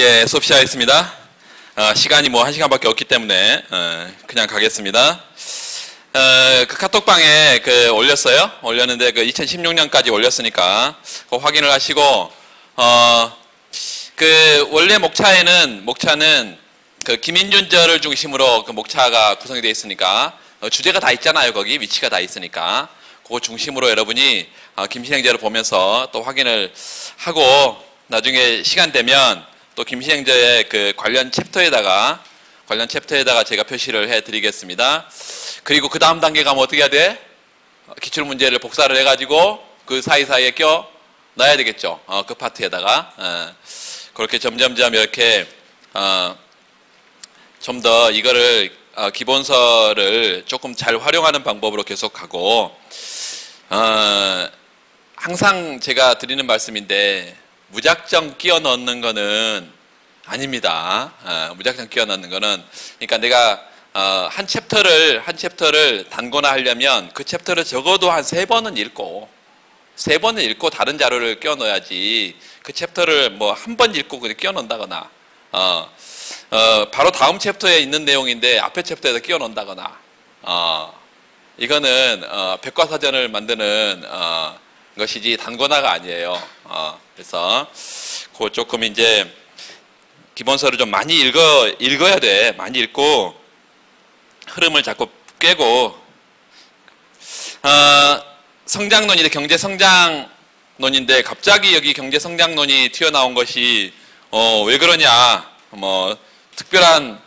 예, 수업 시작하겠습니다. 시간이 뭐 1시간밖에 없기 때문에 그냥 가겠습니다. 그 카톡방에 올렸어요. 올렸는데 2016년까지 올렸으니까 그거 확인을 하시고 원래 목차는 그 김인준절을 중심으로 그 목차가 구성이 되어 있으니까 주제가 다 있잖아요. 거기 위치가 다 있으니까 그거 중심으로 여러분이 김신행제를 보면서 또 확인을 하고 나중에 시간 되면 또 김신행제의 그 관련 챕터에다가 제가 표시를 해드리겠습니다. 그리고 그 다음 단계 가면 어떻게 해야 돼? 기출문제를 복사를 해가지고 그 사이사이에 껴 놔야 되겠죠. 그 파트에다가 그렇게 점점점 이렇게 좀 더 이거를 기본서를 조금 잘 활용하는 방법으로 계속 가고 항상 제가 드리는 말씀인데 무작정 끼워 넣는 거는 아닙니다. 무작정 끼워 넣는 거는 그러니까 내가 한 챕터를 단거나 하려면 그 챕터를 적어도 한 3번은 읽고 다른 자료를 끼워 넣어야지 그 챕터를 뭐 한 번 읽고 그냥 끼워 넣는다거나 바로 다음 챕터에 있는 내용인데 앞에 챕터에서 끼워 넣는다거나 이거는 백과사전을 만드는 것이지 단권화가 아니에요. 그래서 그 조금 이제 기본서를 좀 많이 읽어야 돼. 많이 읽고 흐름을 자꾸 깨고 성장론인데 경제성장론인데 갑자기 여기 경제성장론이 튀어나온 것이 왜 그러냐 뭐 특별한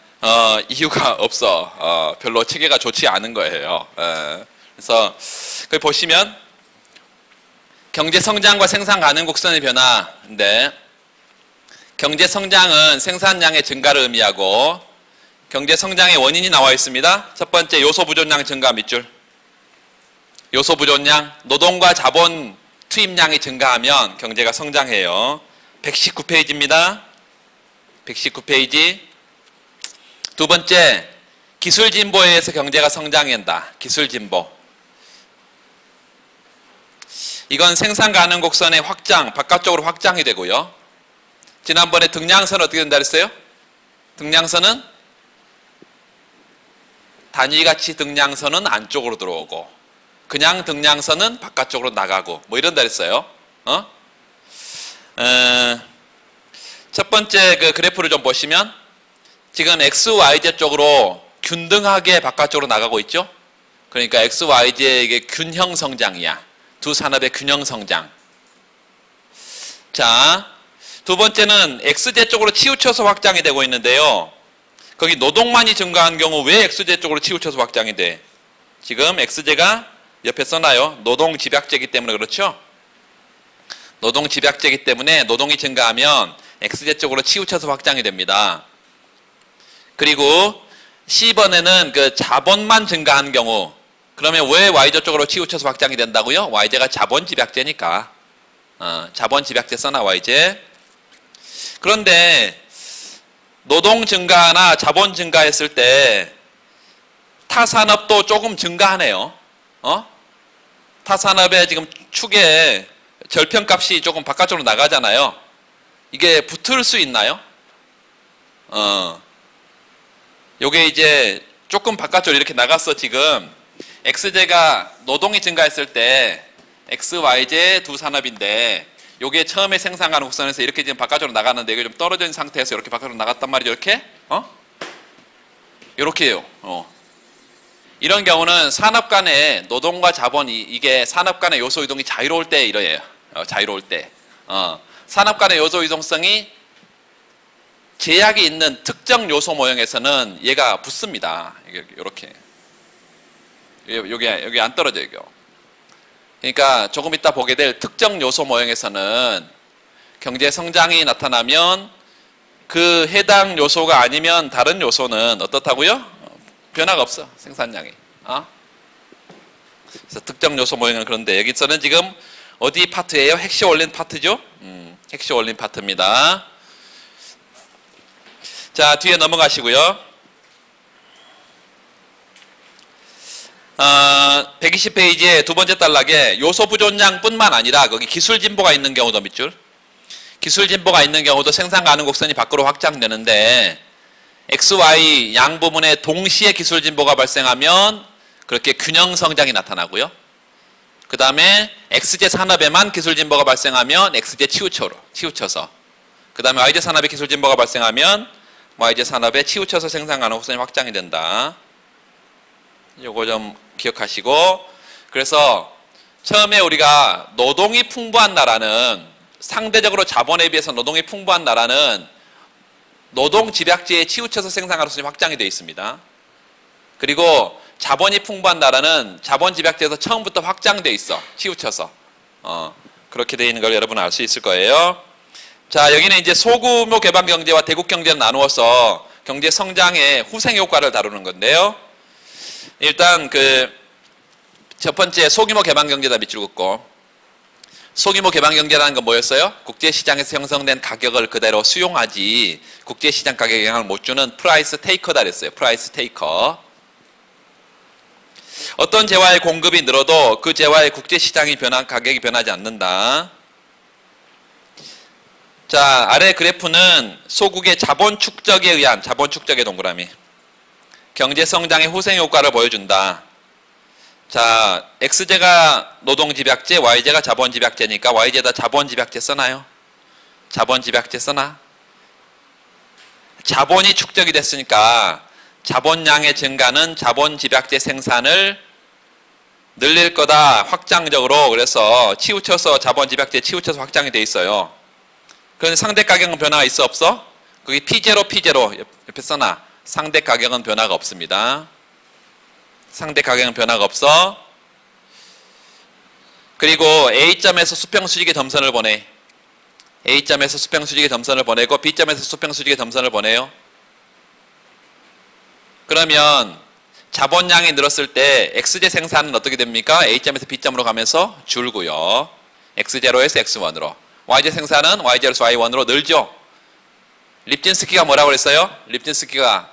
이유가 없어. 별로 체계가 좋지 않은 거예요. 그래서 거기 보시면 경제성장과 생산 가능 곡선의 변화인데 경제성장은 생산량의 증가를 의미하고 경제성장의 원인이 나와 있습니다. 첫 번째 요소부존량 증가 밑줄. 요소부존량, 노동과 자본 투입량이 증가하면 경제가 성장해요. 119페이지입니다. 119페이지. 두 번째, 기술진보에 의해서 경제가 성장한다. 기술진보. 이건 생산 가능 곡선의 확장, 바깥쪽으로 확장이 되고요. 지난번에 등량선은 어떻게 된다 그랬어요? 등량선은 단위가치 등량선은 안쪽으로 들어오고 그냥 등량선은 바깥쪽으로 나가고 뭐 이런다 그랬어요. 첫 번째 그 그래프를 좀 보시면 지금 X, YZ 쪽으로 균등하게 바깥쪽으로 나가고 있죠. 그러니까 X, YZ의 이게 균형 성장이야. 두 산업의 균형 성장. 자, 두 번째는 XZ 쪽으로 치우쳐서 확장이 되고 있는데요. 거기 노동만이 증가한 경우 왜 XZ 쪽으로 치우쳐서 확장이 돼? 지금 XZ가 옆에 써놔요. 노동 집약제이기 때문에 그렇죠? 노동 집약제이기 때문에 노동이 증가하면 XZ 쪽으로 치우쳐서 확장이 됩니다. 그리고 C번에는 그 자본만 증가한 경우 그러면 왜 Y좌 쪽으로 치우쳐서 확장이 된다고요? YZ가 자본 집약제니까. 자본 집약제 써놔 YZ. 그런데 노동 증가나 자본 증가했을 때 타산업도 조금 증가하네요. 타산업의 지금 축에 절편값이 조금 바깥쪽으로 나가잖아요. 이게 붙을 수 있나요? 요게 이제 조금 바깥쪽으로 이렇게 나갔어 지금. XZ가 노동이 증가했을 때 X, YZ 두 산업인데 요게 처음에 생산 가능 곡선에서 이렇게 지금 바깥으로 나갔는데 이게 좀 떨어져 있는 상태에서 이렇게 바깥으로 나갔단 말이죠. 이렇게 이렇게요. 이런 경우는 산업 간의 노동과 자본이 이게 산업 간의 요소 이동이 자유로울 때 이래요. 자유로울 때 산업 간의 요소 이동성이 제약이 있는 특정 요소 모형에서는 얘가 붙습니다. 이렇게 여기 안 떨어져요. 그러니까 조금 이따 보게 될 특정 요소 모형에서는 경제 성장이 나타나면 그 해당 요소가 아니면 다른 요소는 어떻다고요? 변화가 없어. 생산량이. 그래서 특정 요소 모형은 그런데 여기서는 지금 어디 파트예요? 핵시 올린 파트죠? 핵시 올린 파트입니다. 자, 뒤에 넘어가시고요. 120페이지의 두 번째 단락에 요소 부존량뿐만 아니라 거기 기술 진보가 있는 경우도 밑줄. 기술 진보가 있는 경우도 생산 가능 곡선이 밖으로 확장되는데 X, Y 양 부분에 동시에 기술 진보가 발생하면 그렇게 균형 성장이 나타나고요. 그 다음에 X제 산업에만 기술 진보가 발생하면 X제 치우쳐서 그 다음에 Y제 산업에 기술 진보가 발생하면 Y제 산업에 치우쳐서 생산 가능 곡선이 확장이 된다. 요거 좀 기억하시고, 그래서 처음에 우리가 노동이 풍부한 나라는, 상대적으로 자본에 비해서 노동이 풍부한 나라는 노동 집약제에 치우쳐서 생산 가능 곡선이 확장이 되어 있습니다. 그리고 자본이 풍부한 나라는 자본 집약제에서 처음부터 확장되어 있어. 치우쳐서. 그렇게 되어 있는 걸 여러분 알 수 있을 거예요. 자, 여기는 이제 소규모 개방 경제와 대국 경제를 나누어서 경제 성장의 후생 효과를 다루는 건데요. 일단 첫 번째 소규모 개방 경제다 밑줄 긋고, 소규모 개방 경제라는 건 뭐였어요? 국제시장에서 형성된 가격을 그대로 수용하지 국제시장 가격에 영향을 못 주는 프라이스 테이커다 그랬어요. 프라이스 테이커. 어떤 재화의 공급이 늘어도 그 재화의 국제시장이 가격이 변하지 않는다. 자, 아래 그래프는 소국의 자본 축적에 의한, 자본 축적의 동그라미, 경제 성장의 후생 효과를 보여준다. 자, X제가 노동집약제, Y제가 자본집약제니까 Y제다 자본집약제 써나요? 자본집약제 써나? 자본이 축적이 됐으니까 자본량의 증가는 자본집약제 생산을 늘릴 거다. 확장적으로. 그래서 치우쳐서 자본집약제 치우쳐서 확장이 돼 있어요. 그런데 상대 가격은 변화가 있어 없어? 거기 P0 옆에 써놔. 상대 가격은 변화가 없습니다. 상대 가격은 변화가 없어. 그리고 A점에서 수평수직의 점선을 보내. A점에서 수평수직의 점선을 보내고 B점에서 수평수직의 점선을 보내요. 그러면 자본량이 늘었을 때 X제 생산은 어떻게 됩니까? A점에서 B점으로 가면서 줄고요. X0에서 X1으로. Y제 생산은 Y0에서 Y1으로 늘죠. 립진스키가 뭐라고 그랬어요? 립진스키가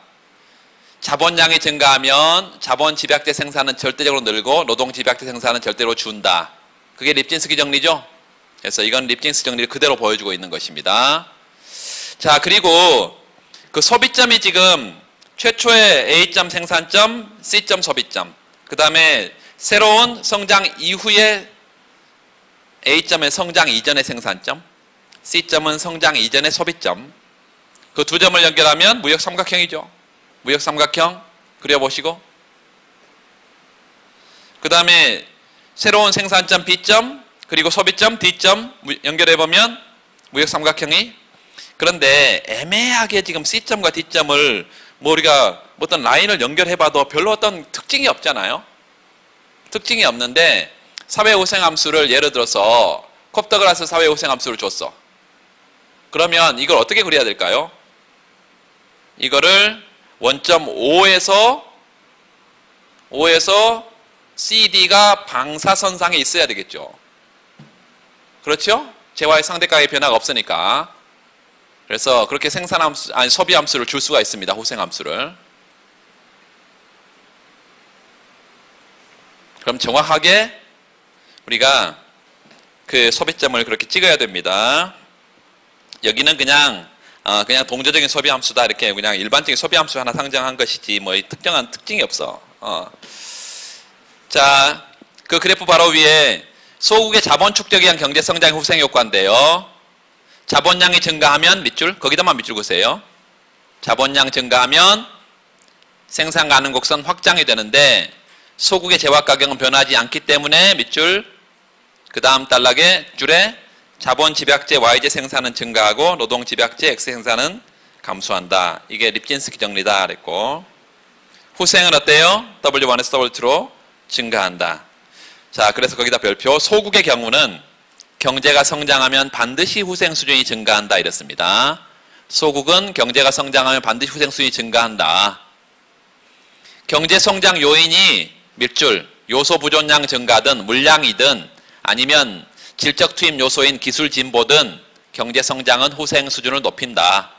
자본량이 증가하면 자본 집약제 생산은 절대적으로 늘고 노동 집약제 생산은 절대로 준다. 그게 립진스키 정리죠? 그래서 이건 립진스키 정리를 그대로 보여주고 있는 것입니다. 자, 그리고 그 소비점이 지금 최초의 A점 생산점, C점 소비점, 그 다음에 새로운 성장 이후의 A점의 성장 이전의 생산점, C점은 성장 이전의 소비점, 그 두 점을 연결하면 무역 삼각형이죠. 무역 삼각형 그려보시고, 그 다음에 새로운 생산점 B점 그리고 소비점 D점 연결해보면 무역 삼각형이. 그런데 애매하게 지금 C점과 D점을 우리가 어떤 라인을 연결해봐도 별로 어떤 특징이 없잖아요. 특징이 없는데 사회후생함수를 예를 들어서 콥더그라스 사회후생함수를 줬어. 그러면 이걸 어떻게 그려야 될까요? 이거를 원점 5에서 CD가 방사선상에 있어야 되겠죠. 그렇죠? 재화의 상대가의 변화가 없으니까. 그래서 그렇게 소비함수를 줄 수가 있습니다. 후생함수를. 그럼 정확하게 우리가 그 소비점을 그렇게 찍어야 됩니다. 여기는 그냥 동조적인 소비함수다. 이렇게 그냥 일반적인 소비함수 하나 상정한 것이지 뭐 특정한 특징이 없어. 자, 그 그래프 바로 위에 소국의 자본 축적에 의한 경제 성장 후생 효과인데요. 자본량이 증가하면 밑줄, 거기다만 밑줄 그으세요. 자본량 증가하면 생산 가능 곡선 확장이 되는데 소국의 재화 가격은 변하지 않기 때문에 밑줄, 그 다음 단락에 줄에 자본 집약제 Y제 생산은 증가하고 노동 집약제 X 생산은 감소한다. 이게 립진스키 정리다 그랬고, 후생은 어때요? W1에서 W2로 증가한다. 자, 그래서 거기다 별표, 소국의 경우는 경제가 성장하면 반드시 후생 수준이 증가한다 이랬습니다. 소국은 경제가 성장하면 반드시 후생 수준이 증가한다. 경제 성장 요인이 밑줄, 요소 부존량 증가든 물량이든 아니면 질적 투입 요소인 기술 진보든 경제 성장은 후생 수준을 높인다.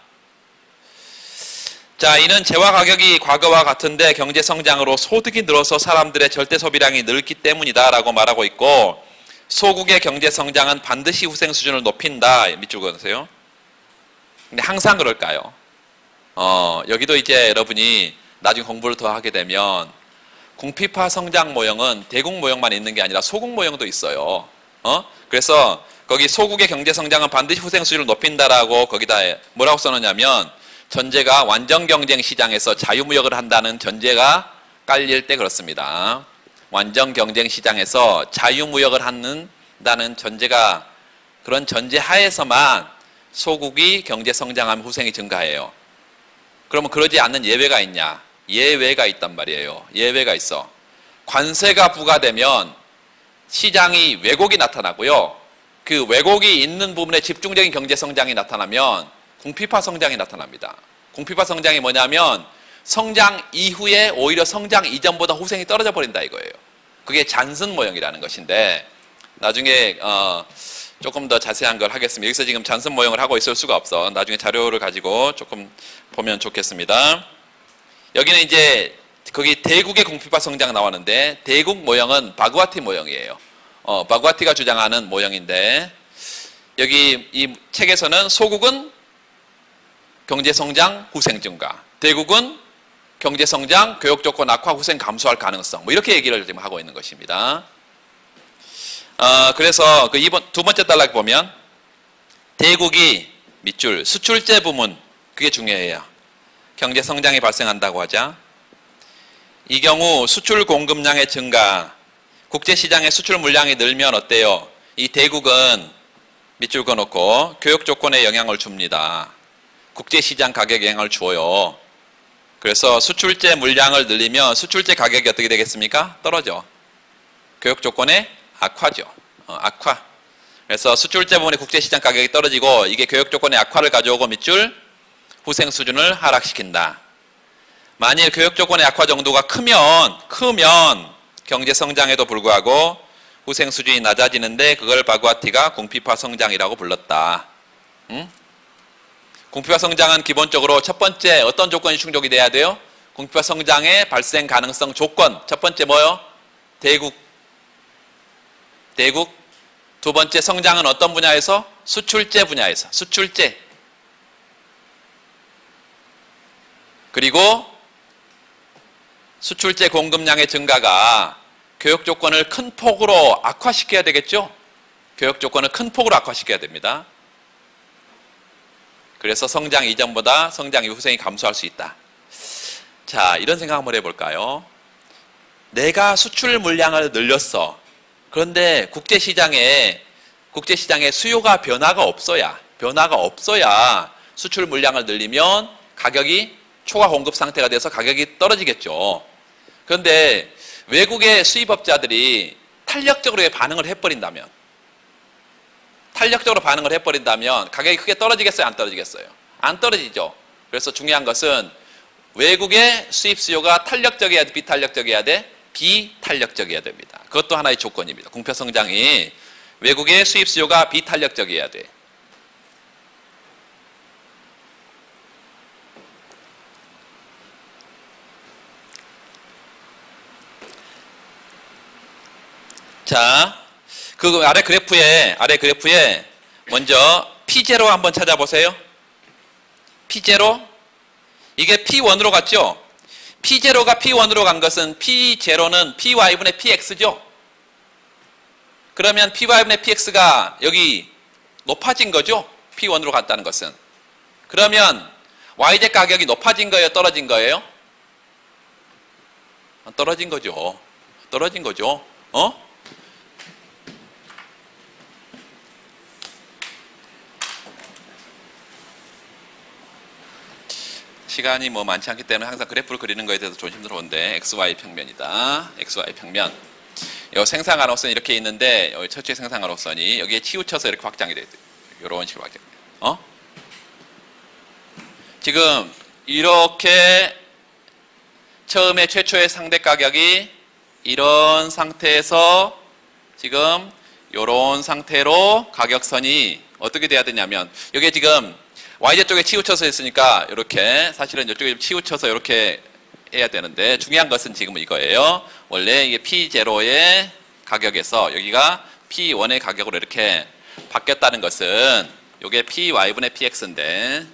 자, 이는 재화 가격이 과거와 같은데 경제 성장으로 소득이 늘어서 사람들의 절대 소비량이 늘기 때문이다 라고 말하고 있고, 소국의 경제 성장은 반드시 후생 수준을 높인다. 밑줄 그어주세요. 근데 항상 그럴까요? 여기도 이제 여러분이 나중에 공부를 더 하게 되면 궁핍화 성장 모형은 대국 모형만 있는 게 아니라 소국 모형도 있어요. 그래서 거기 소국의 경제 성장은 반드시 후생 수준을 높인다라고 거기다 뭐라고 써놓냐면 전제가 완전 경쟁 시장에서 자유무역을 한다는 전제가 깔릴 때 그렇습니다. 완전 경쟁 시장에서 자유무역을 한다는 전제가 그런 전제 하에서만 소국이 경제 성장하면 후생이 증가해요. 그러면 그러지 않는 예외가 있냐? 예외가 있단 말이에요. 예외가 있어. 관세가 부과되면 시장이 왜곡이 나타나고요. 그 왜곡이 있는 부분에 집중적인 경제 성장이 나타나면 궁핍화 성장이 나타납니다. 궁핍화 성장이 뭐냐면 성장 이후에 오히려 성장 이전보다 후생이 떨어져 버린다 이거예요. 그게 잔슨 모형이라는 것인데 나중에 조금 더 자세한 걸 하겠습니다. 여기서 지금 잔슨 모형을 하고 있을 수가 없어. 나중에 자료를 가지고 조금 보면 좋겠습니다. 여기는 이제 거기 대국의 궁핍화 성장 나왔는데 대국 모형은 바그와티 모형이에요. 바그와티가 주장하는 모형인데 여기 이 책에서는 소국은 경제성장 후생 증가, 대국은 경제성장 교육조건 악화 후생 감소할 가능성 뭐 이렇게 얘기를 지금 하고 있는 것입니다. 그래서 그 두 번째 단락 보면 대국이 밑줄 수출제 부문 그게 중요해요. 경제성장이 발생한다고 하자. 이 경우 수출 공급량의 증가 국제시장의 수출 물량이 늘면 어때요? 이 대국은 밑줄 그어놓고 교육 조건에 영향을 줍니다. 국제시장 가격에 영향을 주어요. 그래서 수출제 물량을 늘리면 수출제 가격이 어떻게 되겠습니까? 떨어져. 교육 조건에 악화죠. 악화. 그래서 수출제 부분의 국제시장 가격이 떨어지고 이게 교육 조건의 악화를 가져오고 밑줄 후생 수준을 하락시킨다. 만일 교육 조건의 악화 정도가 크면 경제 성장에도 불구하고 후생 수준이 낮아지는데 그걸 바그와티가 궁핍화 성장이라고 불렀다. 궁핍화 성장은 기본적으로 첫 번째 어떤 조건이 충족이 돼야 돼요? 궁핍화 성장의 발생 가능성 조건. 첫 번째 뭐요? 대국. 두 번째 성장은 어떤 분야에서? 수출제 분야에서. 수출제. 그리고 수출제 공급량의 증가가 교육 조건을 큰 폭으로 악화시켜야 되겠죠? 교육 조건을 큰 폭으로 악화시켜야 됩니다. 그래서 성장 이전보다 성장 이후 후생이 감소할 수 있다. 자, 이런 생각 한번 해볼까요? 내가 수출 물량을 늘렸어. 그런데 국제시장에 수요가 변화가 없어야 수출 물량을 늘리면 가격이 초과 공급 상태가 돼서 가격이 떨어지겠죠. 그런데 외국의 수입업자들이 탄력적으로 반응을 해버린다면 가격이 크게 떨어지겠어요? 안 떨어지겠어요? 안 떨어지죠. 그래서 중요한 것은 외국의 수입 수요가 탄력적이어야 돼? 비탄력적이어야 돼? 비탄력적이어야 됩니다. 그것도 하나의 조건입니다. 궁핍화 성장이 외국의 수입 수요가 비탄력적이어야 돼. 자, 그 아래 그래프에 먼저 P0 한번 찾아보세요. P0 이게 P1으로 갔죠? P0가 P1으로 간 것은 P0는 Py분의 PX죠? 그러면 Py분의 PX가 여기 높아진 거죠? P1으로 갔다는 것은. 그러면 YZ 가격이 높아진 거예요? 떨어진 거예요? 떨어진 거죠. 떨어진 거죠. 시간이 뭐 많지 않기 때문에 항상 그래프를 그리는 거에 대해서 조심스러운데 XY 평면이다. XY 평면. 이 생산가능성이 이렇게 있는데 여기 첫째 생산가능성이 여기에 치우쳐서 이렇게 확장이 돼요. 이런 식으로 확장이 돼요. 지금 이렇게 처음에 최초의 상대 가격이 이런 상태에서 지금 이런 상태로 가격선이 어떻게 돼야 되냐면 여기에 지금 YZ 쪽에 치우쳐서 했으니까 이렇게 사실은 이쪽에 치우쳐서 이렇게 해야 되는데 중요한 것은 지금 이거예요. 원래 이게 P0의 가격에서 여기가 P1의 가격으로 이렇게 바뀌었다는 것은 요게 PY분의 PX인데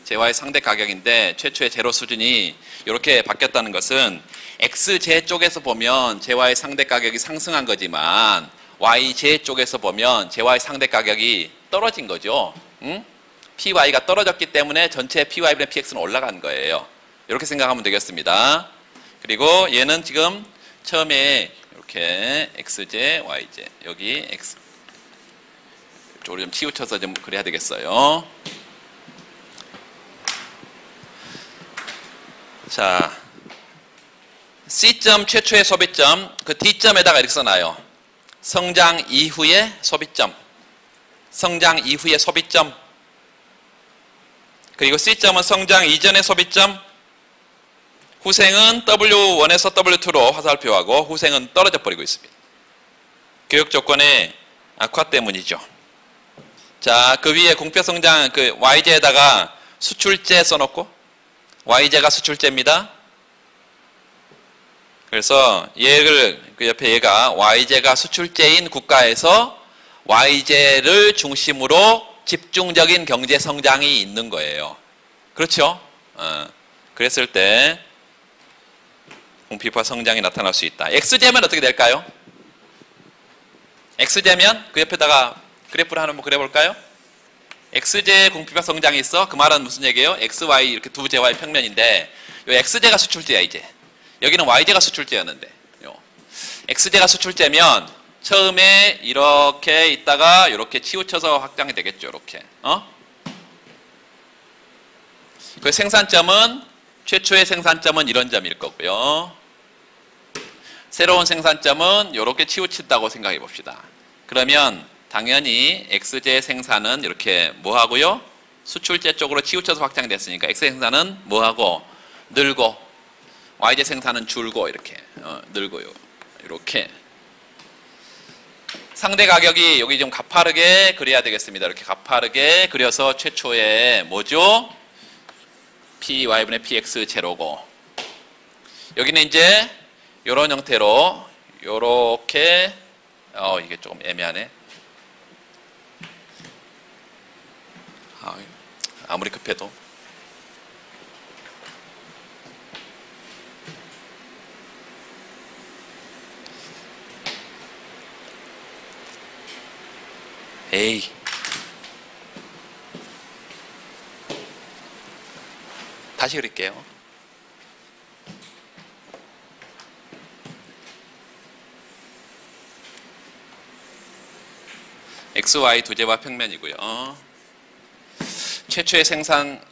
JY의 상대 가격인데 최초의 제로 수준이 이렇게 바뀌었다는 것은 XJ 쪽에서 보면 JY의 상대 가격이 상승한 거지만 YJ 쪽에서 보면 JY의 상대 가격이 떨어진 거죠. 응? PY가 떨어졌기 때문에 전체 PY분의 PX는 올라간 거예요. 이렇게 생각하면 되겠습니다. 그리고 얘는 지금 처음에 이렇게 XJ, YJ 여기 X 이쪽으로 좀 치우쳐서 좀 그래야 되겠어요. 자, C점 최초의 소비점, 그 D점에다가 이렇게 써놔요. 성장 이후의 소비점, 성장 이후의 소비점. 그리고 C점은 성장 이전의 소비점. 후생은 W1에서 W2로 화살표하고 후생은 떨어져 버리고 있습니다. 교육 조건의 악화 때문이죠. 자, 그 위에 공표성장 그 YJ에다가 수출제 써놓고 YJ가 수출제입니다. 그래서 얘를 그 옆에 얘가 YJ가 수출제인 국가에서 YJ를 중심으로 집중적인 경제 성장이 있는 거예요. 그렇죠? 그랬을 때 공피파 성장이 나타날 수 있다. X제면 어떻게 될까요? X제면 그 옆에다가 그래프를 한번 그려볼까요? X제 공피파 성장이 있어. 그 말은 무슨 얘기예요? XY 이렇게 두 제와의 평면인데 요 X제가 수출제야 이제. 여기는 YJ가 수출제였는데 XJ가 수출제면 처음에 이렇게 있다가 이렇게 치우쳐서 확장이 되겠죠. 이렇게. 그 생산점은 최초의 생산점은 이런 점일 거고요. 새로운 생산점은 이렇게 치우친다고 생각해 봅시다. 그러면 당연히 X제 생산은 이렇게 뭐 하고요? 수출제 쪽으로 치우쳐서 확장됐으니까 X 생산은 뭐 하고 늘고 YJ 생산은 줄고 이렇게 늘고요. 이렇게 상대 가격이 여기 좀 가파르게 그려야 되겠습니다. 이렇게 가파르게 그려서 최초의 뭐죠? PY분의 PX 제로고 여기는 이제 이런 형태로 요렇게 이게 조금 애매하네. 아무리 급해도 에이 다시 그릴게요. XY 두 제와 평면이고요. 최초의 생산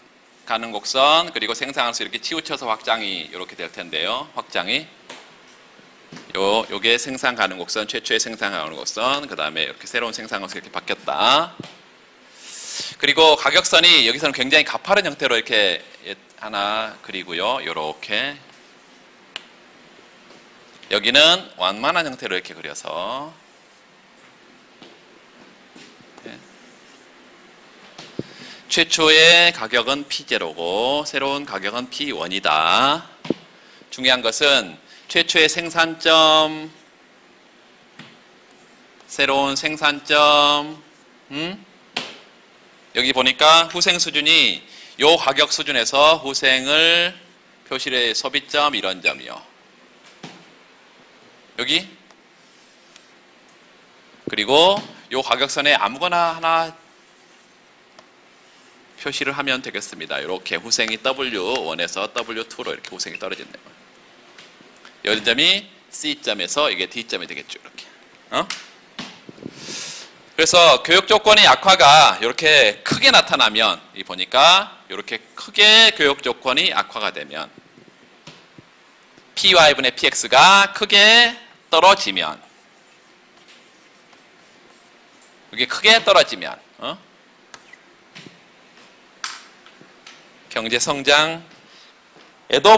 가능 곡선 그리고 생산하면서 이렇게 치우쳐서 확장이 이렇게 될 텐데요. 확장이 요게 생산 가능 곡선, 최초의 생산 가능 곡선, 그 다음에 이렇게 새로운 생산 곡선 이렇게 바뀌었다. 그리고 가격선이 여기서는 굉장히 가파른 형태로 이렇게 하나 그리고요. 요렇게 여기는 완만한 형태로 이렇게 그려서 최초의 가격은 P0고 새로운 가격은 P1이다. 중요한 것은 최초의 생산점, 새로운 생산점, 여기 보니까 후생 수준이 요 가격 수준에서 후생을 표시를 소비점 이런 점이요. 여기 그리고 요 가격선에 아무거나 하나 표시를 하면 되겠습니다. 이렇게 후생이 W1에서 W2로 이렇게 후생이 떨어진다. 이 점이 C점에서 이게 D점이 되겠죠. 이렇게. 그래서 교육 조건의 약화가 이렇게 크게 나타나면 이 보니까 이렇게 크게 교육 조건이 악화가 되면 PY분의 PX가 크게 떨어지면 이게 크게 떨어지면 경제 성장에도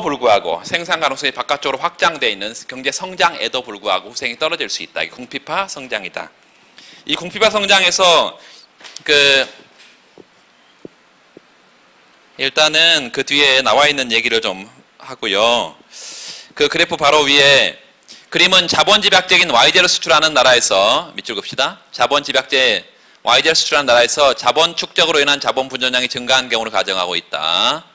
불구하고 생산 가능성이 바깥쪽으로 확장되어 있는 경제 성장에도 불구하고 후생이 떨어질 수 있다. 이게 공피파 성장이다. 이 공피파 성장에서 일단은 그 뒤에 나와 있는 얘기를 좀 하고요. 그 그래프 바로 위에 그림은 자본 집약적인 Y제를 수출하는 나라에서 밑줄 긋읍시다. 자본 집약제 Y제를 수출하는 나라에서 자본 축적으로 인한 자본 분전량이 증가한 경우를 가정하고 있다.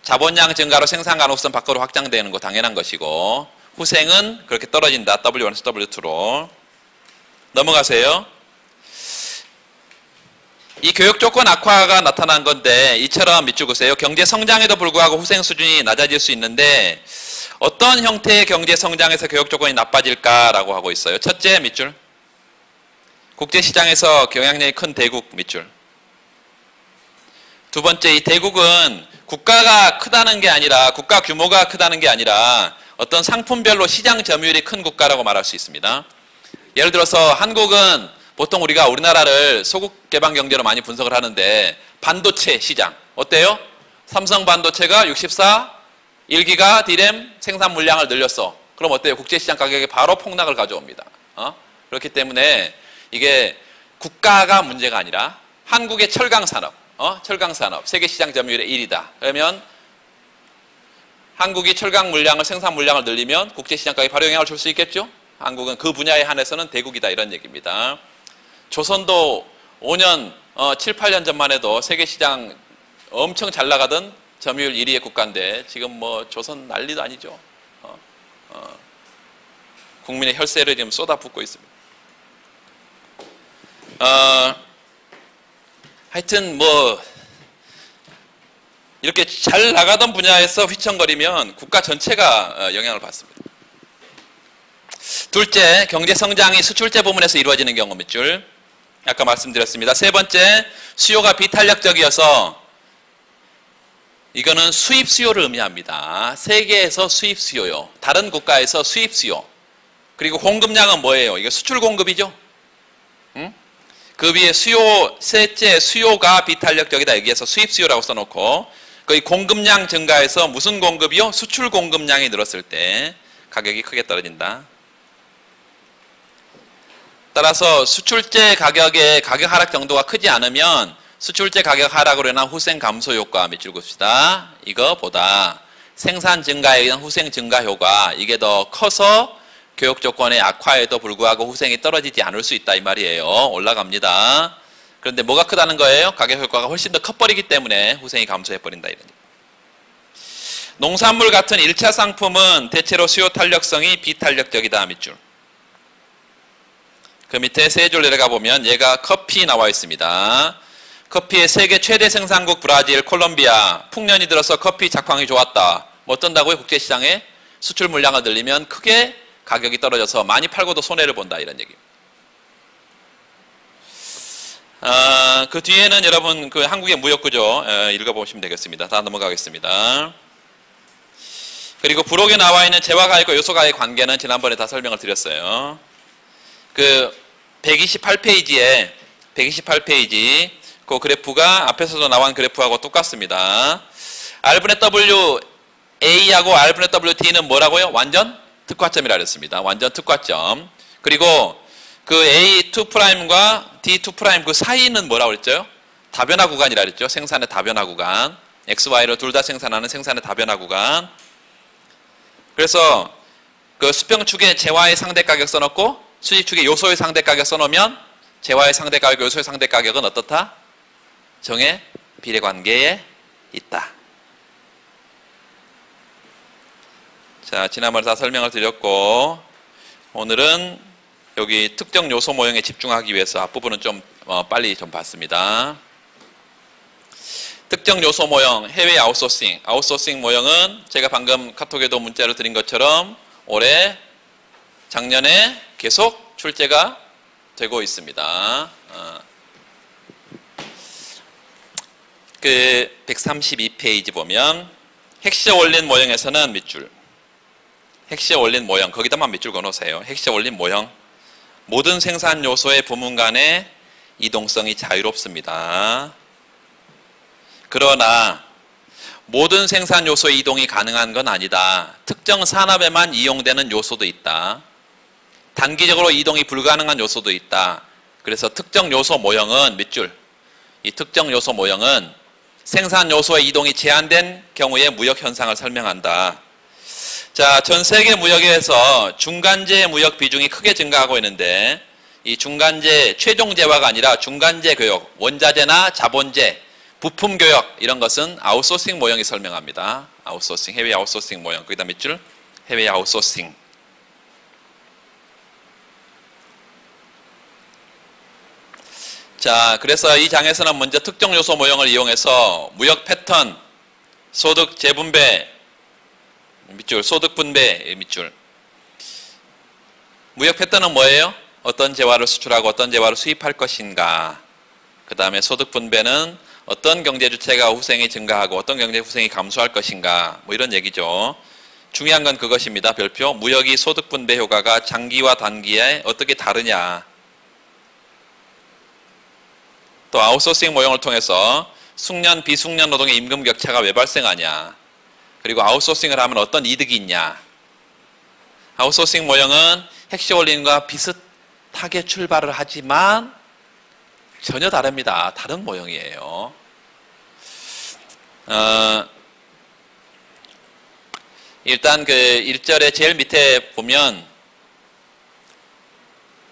자본량 증가로 생산 가능성 밖으로 확장되는 거 당연한 것이고, 후생은 그렇게 떨어진다. W1에서 W2로. 넘어가세요. 이 교육 조건 악화가 나타난 건데, 이처럼 밑줄 그으세요. 경제 성장에도 불구하고 후생 수준이 낮아질 수 있는데, 어떤 형태의 경제 성장에서 교육 조건이 나빠질까라고 하고 있어요. 첫째, 밑줄. 국제시장에서 경쟁력이 큰 대국, 밑줄. 두 번째, 이 대국은 국가가 크다는 게 아니라, 국가 규모가 크다는 게 아니라 어떤 상품별로 시장 점유율이 큰 국가라고 말할 수 있습니다. 예를 들어서 한국은 보통 우리가 우리나라를 소국 개방 경제로 많이 분석을 하는데, 반도체 시장 어때요? 삼성 반도체가 64 1기가 D램 생산 물량을 늘렸어. 그럼 어때요? 국제시장 가격이 바로 폭락을 가져옵니다. 그렇기 때문에 이게 국가가 문제가 아니라 한국의 철강산업, 철강산업 세계시장 점유율의 1위다. 그러면 한국이 철강 물량을, 생산 물량을 늘리면 국제시장 가격에 바로 영향을 줄 수 있겠죠? 한국은 그 분야에 한해서는 대국이다, 이런 얘기입니다. 조선도 5년, 7, 8년 전만 해도 세계시장 엄청 잘 나가던 점유율 1위의 국가인데, 지금 뭐 조선 난리도 아니죠. 국민의 혈세를 지금 쏟아붓고 있습니다. 하여튼 뭐 이렇게 잘 나가던 분야에서 휘청거리면 국가 전체가 영향을 받습니다. 둘째, 경제 성장이 수출제 부문에서 이루어지는 경우 밑줄. 아까 말씀드렸습니다. 세 번째, 수요가 비탄력적이어서, 이거는 수입 수요를 의미합니다. 세계에서 수입 수요요. 다른 국가에서 수입 수요. 그리고 공급량은 뭐예요? 이게 수출 공급이죠. 그 위에 수요, 셋째, 수요가 비탄력적이다. 여기에서 수입 수요라고 써놓고, 거의 공급량 증가해서 무슨 공급이요? 수출 공급량이 늘었을 때 가격이 크게 떨어진다. 따라서 수출제 가격의 가격 하락 정도가 크지 않으면 수출제 가격 하락으로 인한 후생 감소 효과 밑줄 긋읍시다. 이거보다 생산 증가에 의한 후생 증가 효과, 이게 더 커서 교육 조건의 악화에도 불구하고 후생이 떨어지지 않을 수 있다, 이 말이에요. 올라갑니다. 그런데 뭐가 크다는 거예요? 가격 효과가 훨씬 더 커버리기 때문에 후생이 감소해버린다, 이런. 농산물 같은 1차 상품은 대체로 수요 탄력성이 비탄력적이다, 밑줄. 그 밑에 세 줄 내려가 보면 얘가 커피 나와 있습니다. 커피의 세계 최대 생산국 브라질, 콜롬비아, 풍년이 들어서 커피 작황이 좋았다. 뭐 어떤다고요? 국제시장에 수출 물량을 늘리면 크게 가격이 떨어져서 많이 팔고도 손해를 본다, 이런 얘기입니다. 그 뒤에는 여러분 그 한국의 무역구조 읽어보시면 되겠습니다. 다 넘어가겠습니다. 그리고 부록에 나와 있는 재화가액과 요소가액 관계는 지난번에 다 설명을 드렸어요. 그 128페이지에 128페이지 그 그래프가 앞에서도 나온 그래프하고 똑같습니다. R분의 W A하고 R분의 WD는 뭐라고요? 완전 특화점이라 그랬습니다. 완전 특화점. 그리고 그 A2'과 D2' 그 사이는 뭐라고 그랬죠? 다변화 구간이라 그랬죠? 생산의 다변화 구간. X, Y를 둘 다 생산하는 생산의 다변화 구간. 그래서 그 수평축에 재화의 상대 가격 써놓고 수익축에 요소의 상대 가격 써놓으면 재화의 상대 가격, 요소의 상대 가격은 어떻다? 정의 비례관계에 있다. 자, 지난번에 다 설명을 드렸고, 오늘은 여기 특정 요소 모형에 집중하기 위해서 앞부분은 좀 빨리 좀 봤습니다. 특정 요소 모형, 해외 아웃소싱. 아웃소싱 모형은 제가 방금 카톡에도 문자를 드린 것처럼 올해, 작년에 계속 출제가 되고 있습니다. 그 132페이지 보면 핵시에 올린 모형에서는 밑줄. 핵시에 올린 모형, 거기다만 밑줄 그어놓으세요. 핵시에 올린 모형. 모든 생산 요소의 부문 간의 이동성이 자유롭습니다. 그러나 모든 생산 요소의 이동이 가능한 건 아니다. 특정 산업에만 이용되는 요소도 있다. 단기적으로 이동이 불가능한 요소도 있다. 그래서 특정 요소 모형은 밑줄. 이 특정 요소 모형은 생산 요소의 이동이 제한된 경우의 무역 현상을 설명한다. 자, 전 세계 무역에서 중간재 무역 비중이 크게 증가하고 있는데 이 중간재 최종재화가 아니라 중간재 교역, 원자재나 자본재, 부품 교역 이런 것은 아웃소싱 모형이 설명합니다. 아웃소싱, 해외 아웃소싱 모형. 거기다 밑줄 해외 아웃소싱. 자, 그래서 이 장에서는 먼저 특정 요소 모형을 이용해서 무역 패턴, 소득 재분배, 밑줄, 소득 분배, 밑줄. 무역 패턴은 뭐예요? 어떤 재화를 수출하고 어떤 재화를 수입할 것인가. 그 다음에 소득 분배는 어떤 경제 주체가 후생이 증가하고 어떤 경제 후생이 감소할 것인가. 뭐 이런 얘기죠. 중요한 건 그것입니다. 별표. 무역이 소득 분배 효과가 장기와 단기에 어떻게 다르냐. 또 아웃소싱 모형을 통해서 숙련, 비숙련 노동의 임금 격차가 왜 발생하냐. 그리고 아웃소싱을 하면 어떤 이득이 있냐. 아웃소싱 모형은 핵시올린과 비슷하게 출발을 하지만 전혀 다릅니다. 다른 모형이에요. 일단 그 1절의 제일 밑에 보면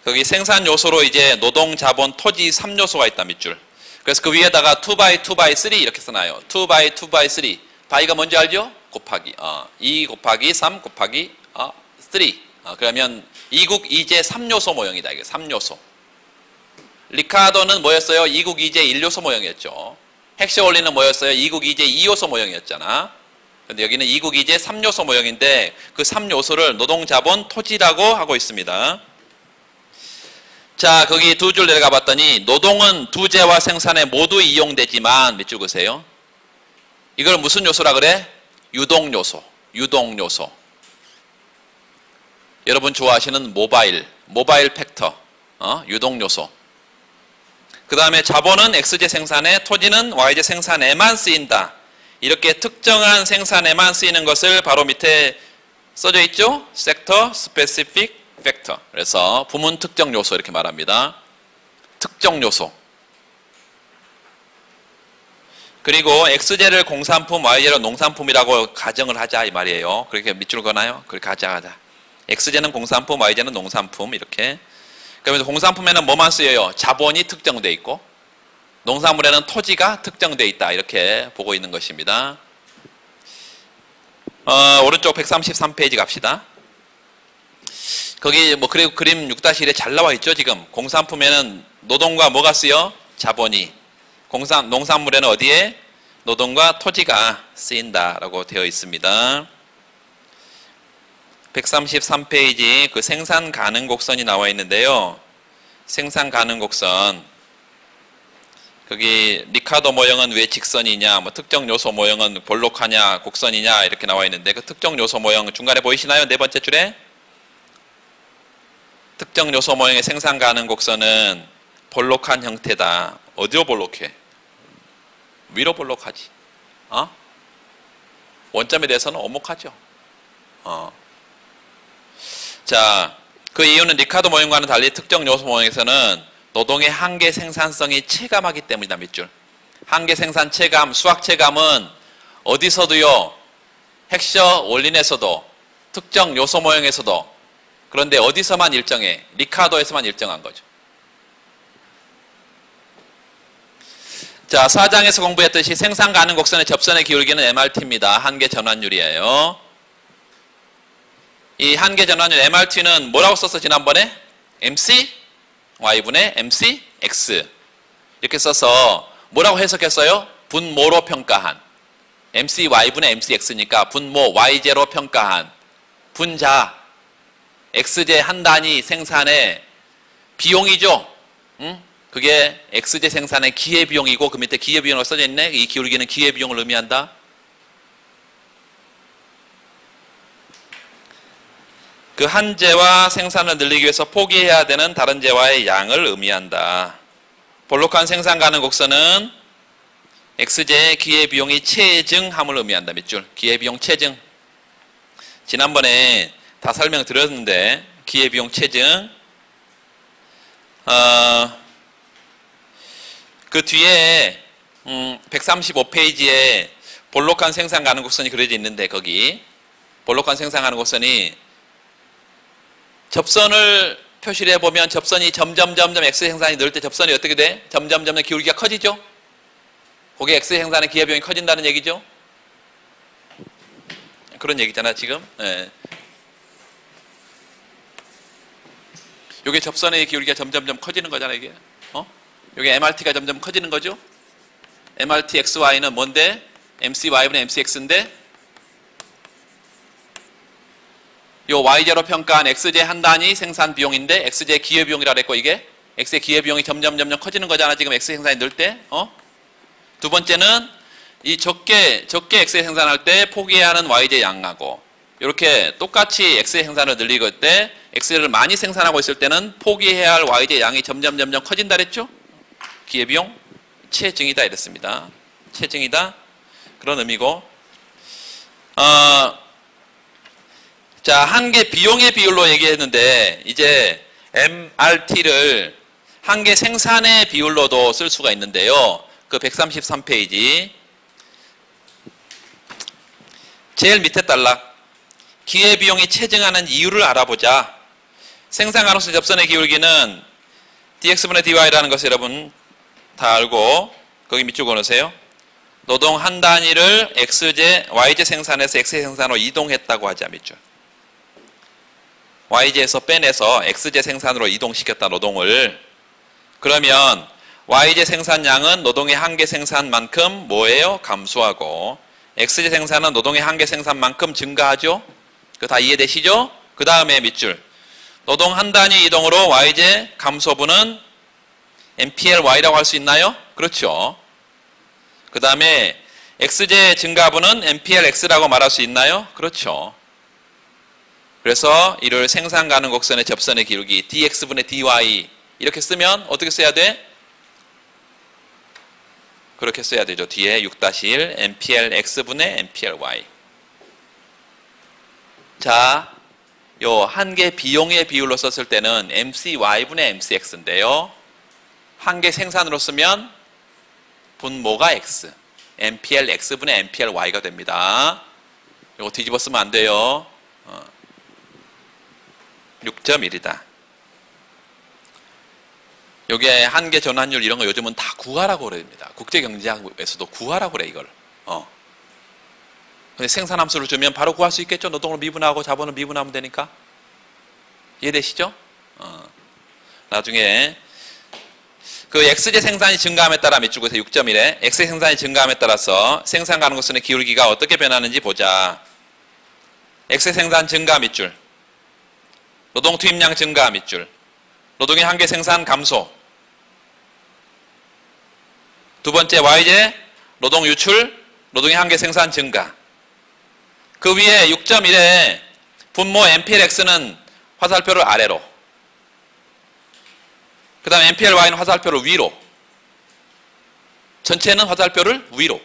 거기 생산 요소로 이제 노동, 자본, 토지 3요소가 있다 밑줄. 그래서 그 위에다가 2by 2by 3 이렇게 써놔요. 2by 2by 3. 바이가 뭔지 알죠? 곱하기 2 곱하기 3 곱하기 3. 그러면 이국 이제 3요소 모형이다. 이게 3요소. 리카도는 뭐였어요? 이국 이제 1요소 모형이었죠. 핵시올린은 뭐였어요? 이국 이제 2요소 모형이었잖아. 근데 여기는 이국 이제 3요소 모형인데 그 3요소를 노동, 자본, 토지라고 하고 있습니다. 자, 거기 두 줄 내려가 봤더니 노동은 두 재화 생산에 모두 이용되지만 밑줄 그세요. 이걸 무슨 요소라 그래? 유동 요소. 유동 요소. 여러분 좋아하시는 모바일 팩터. 유동 요소. 그 다음에 자본은 X재 생산에, 토지는 Y재 생산에만 쓰인다. 이렇게 특정한 생산에만 쓰이는 것을 바로 밑에 써져 있죠? 섹터 스페시픽 팩터. 그래서 부문 특정 요소 이렇게 말합니다. 특정 요소. 그리고 X재를 공산품, Y재를 농산품이라고 가정을 하자 이 말이에요. 그렇게 밑줄 거나요? 그렇게 하자. X재는 공산품, Y재는 농산품 이렇게. 그러면 공산품에는 뭐만 쓰여요? 자본이 특정되어 있고 농산물에는 토지가 특정되어 있다. 이렇게 보고 있는 것입니다. 오른쪽 133페이지 갑시다. 거기 뭐 그리고 그림 6-1에 잘 나와 있죠. 지금 공산품에는 노동과 뭐가 쓰여? 자본이. 농산물에는 어디에? 노동과 토지가 쓰인다라고 되어 있습니다. 133페이지 그 생산 가능 곡선이 나와 있는데요. 생산 가능 곡선. 거기 리카도 모형은 왜 직선이냐, 뭐 특정 요소 모형은 볼록하냐, 곡선이냐 이렇게 나와 있는데 그 특정 요소 모형 중간에 보이시나요? 네 번째 줄에 특정 요소 모형의 생산 가능 곡선은 볼록한 형태다. 어디로 볼록해? 위로 볼록하지. 원점에 대해서는 오목하죠. 자, 그 이유는 리카도 모형과는 달리 특정 요소 모형에서는 노동의 한계 생산성이 체감하기 때문이다. 밑줄. 한계 생산 체감, 수학 체감은 어디서도요. 핵셔 원린에서도 특정 요소 모형에서도 그런데 어디서만 일정해? 리카도에서만 일정한 거죠. 자, 4장에서 공부했듯이 생산 가능 곡선의 접선의 기울기는 MRT입니다. 한계 전환율이에요. 이 한계 전환율 MRT는 뭐라고 썼어 지난번에? MC Y분의 MC X 이렇게 써서 뭐라고 해석했어요? 분모로 평가한 MC Y분의 MC X니까 분모 Y제로 평가한 분자 X제 한 단위 생산의 비용이죠. 그게 X제 생산의 기회비용이고 그 밑에 기회비용으로 써져 있네. 이 기울기는 기회비용을 의미한다. 그 한 재와 생산을 늘리기 위해서 포기해야 되는 다른 재와의 양을 의미한다. 볼록한 생산 가능 곡선은 X제의 기회비용이 체증함을 의미한다. 밑줄. 기회비용 체증. 지난번에 다 설명드렸는데 기회비용 체증. 그 뒤에 135페이지에 볼록한 생산 가능 곡선이 그려져 있는데 거기 볼록한 생산가는 곡선이 접선을 표시를 해보면 접선이 점점 x 생산이 늘 때 접선이 어떻게 돼? 점점 기울기가 커지죠? 그게 x 생산의 기회비용이 커진다는 얘기죠? 그런 얘기잖아 지금. 예. 요게 접선의 기울기가 점점 커지는 거잖아 이게. 요게 MRT가 점점 커지는 거죠? MRT XY는 뭔데? MCY분의 MCX인데 요 Y0 평가한 XJ 한 단위 생산 비용인데 XJ 기회비용이라 그랬고 이게 X의 기회비용이 점점 커지는 거잖아 지금 X 생산이 늘 때. 두 번째는 이 적게 X의 생산할 때 포기해야 하는 YJ 양하고 이렇게 똑같이 X의 생산을 늘리고 때 X를 많이 생산하고 있을 때는 포기해야 할 YJ 양이 점점 커진다 그랬죠? 기회비용 체증이다 이랬습니다. 체증이다 그런 의미고 자, 한계 비용의 비율로 얘기했는데 이제 MRT를 한계 생산의 비율로도 쓸 수가 있는데요. 그 133페이지 제일 밑에 단락 기회비용이 체증하는 이유를 알아보자. 생산 가능성 접선의 기울기는 dx분의 dy라는 것을 여러분 다 알고 거기 밑줄 그어놓으세요. 노동 한 단위를 xj, yj 생산에서 xj 생산으로 이동했다고 하자 밑줄. yj에서 빼내서 xj 생산으로 이동시켰다 노동을. 그러면 yj 생산량은 노동의 한계 생산만큼 뭐예요? 감소하고 xj 생산은 노동의 한계 생산만큼 증가하죠? 그거 다 이해되시죠? 그 다음에 밑줄 노동 한 단위 이동으로 yj 감소분은 MPLY라고 할 수 있나요? 그렇죠. 그 다음에 xj 증가분은 MPLX라고 말할 수 있나요? 그렇죠. 그래서 이를 생산 가능 곡선의 접선의 기울기 dx분의 dy 이렇게 쓰면 어떻게 써야 돼? 그렇게 써야 되죠. 뒤에 6-1 MPLX분의 MPLY. 자, 요 한계 비용의 비율로 썼을 때는 MCY분의 MCX인데요. 한계 생산으로 쓰면 분모가 X, MPLX분의 MPLY가 됩니다. 이거 뒤집어 쓰면 안 돼요. 6.1이다. 요게 한계 전환율 이런 거 요즘은 다 구하라고 그럽니다. 국제경제학에서도 구하라고 그래 이걸. 근데 생산함수를 주면 바로 구할 수 있겠죠. 노동을 미분하고 자본을 미분하면 되니까. 이해되시죠? 나중에 그 XJ 생산이 증가함에 따라 밑줄 그어서 6.1에 X 생산이 증가함에 따라서 생산 가능 곡선의 기울기가 어떻게 변하는지 보자. X 생산 증가 밑줄, 노동 투입량 증가 밑줄, 노동의 한계 생산 감소. 두 번째 YJ 노동 유출, 노동의 한계 생산 증가. 그 위에 6.1에 분모 MPLX는 화살표를 아래로, 그 다음 MPLY는 화살표를 위로, 전체는 화살표를 위로.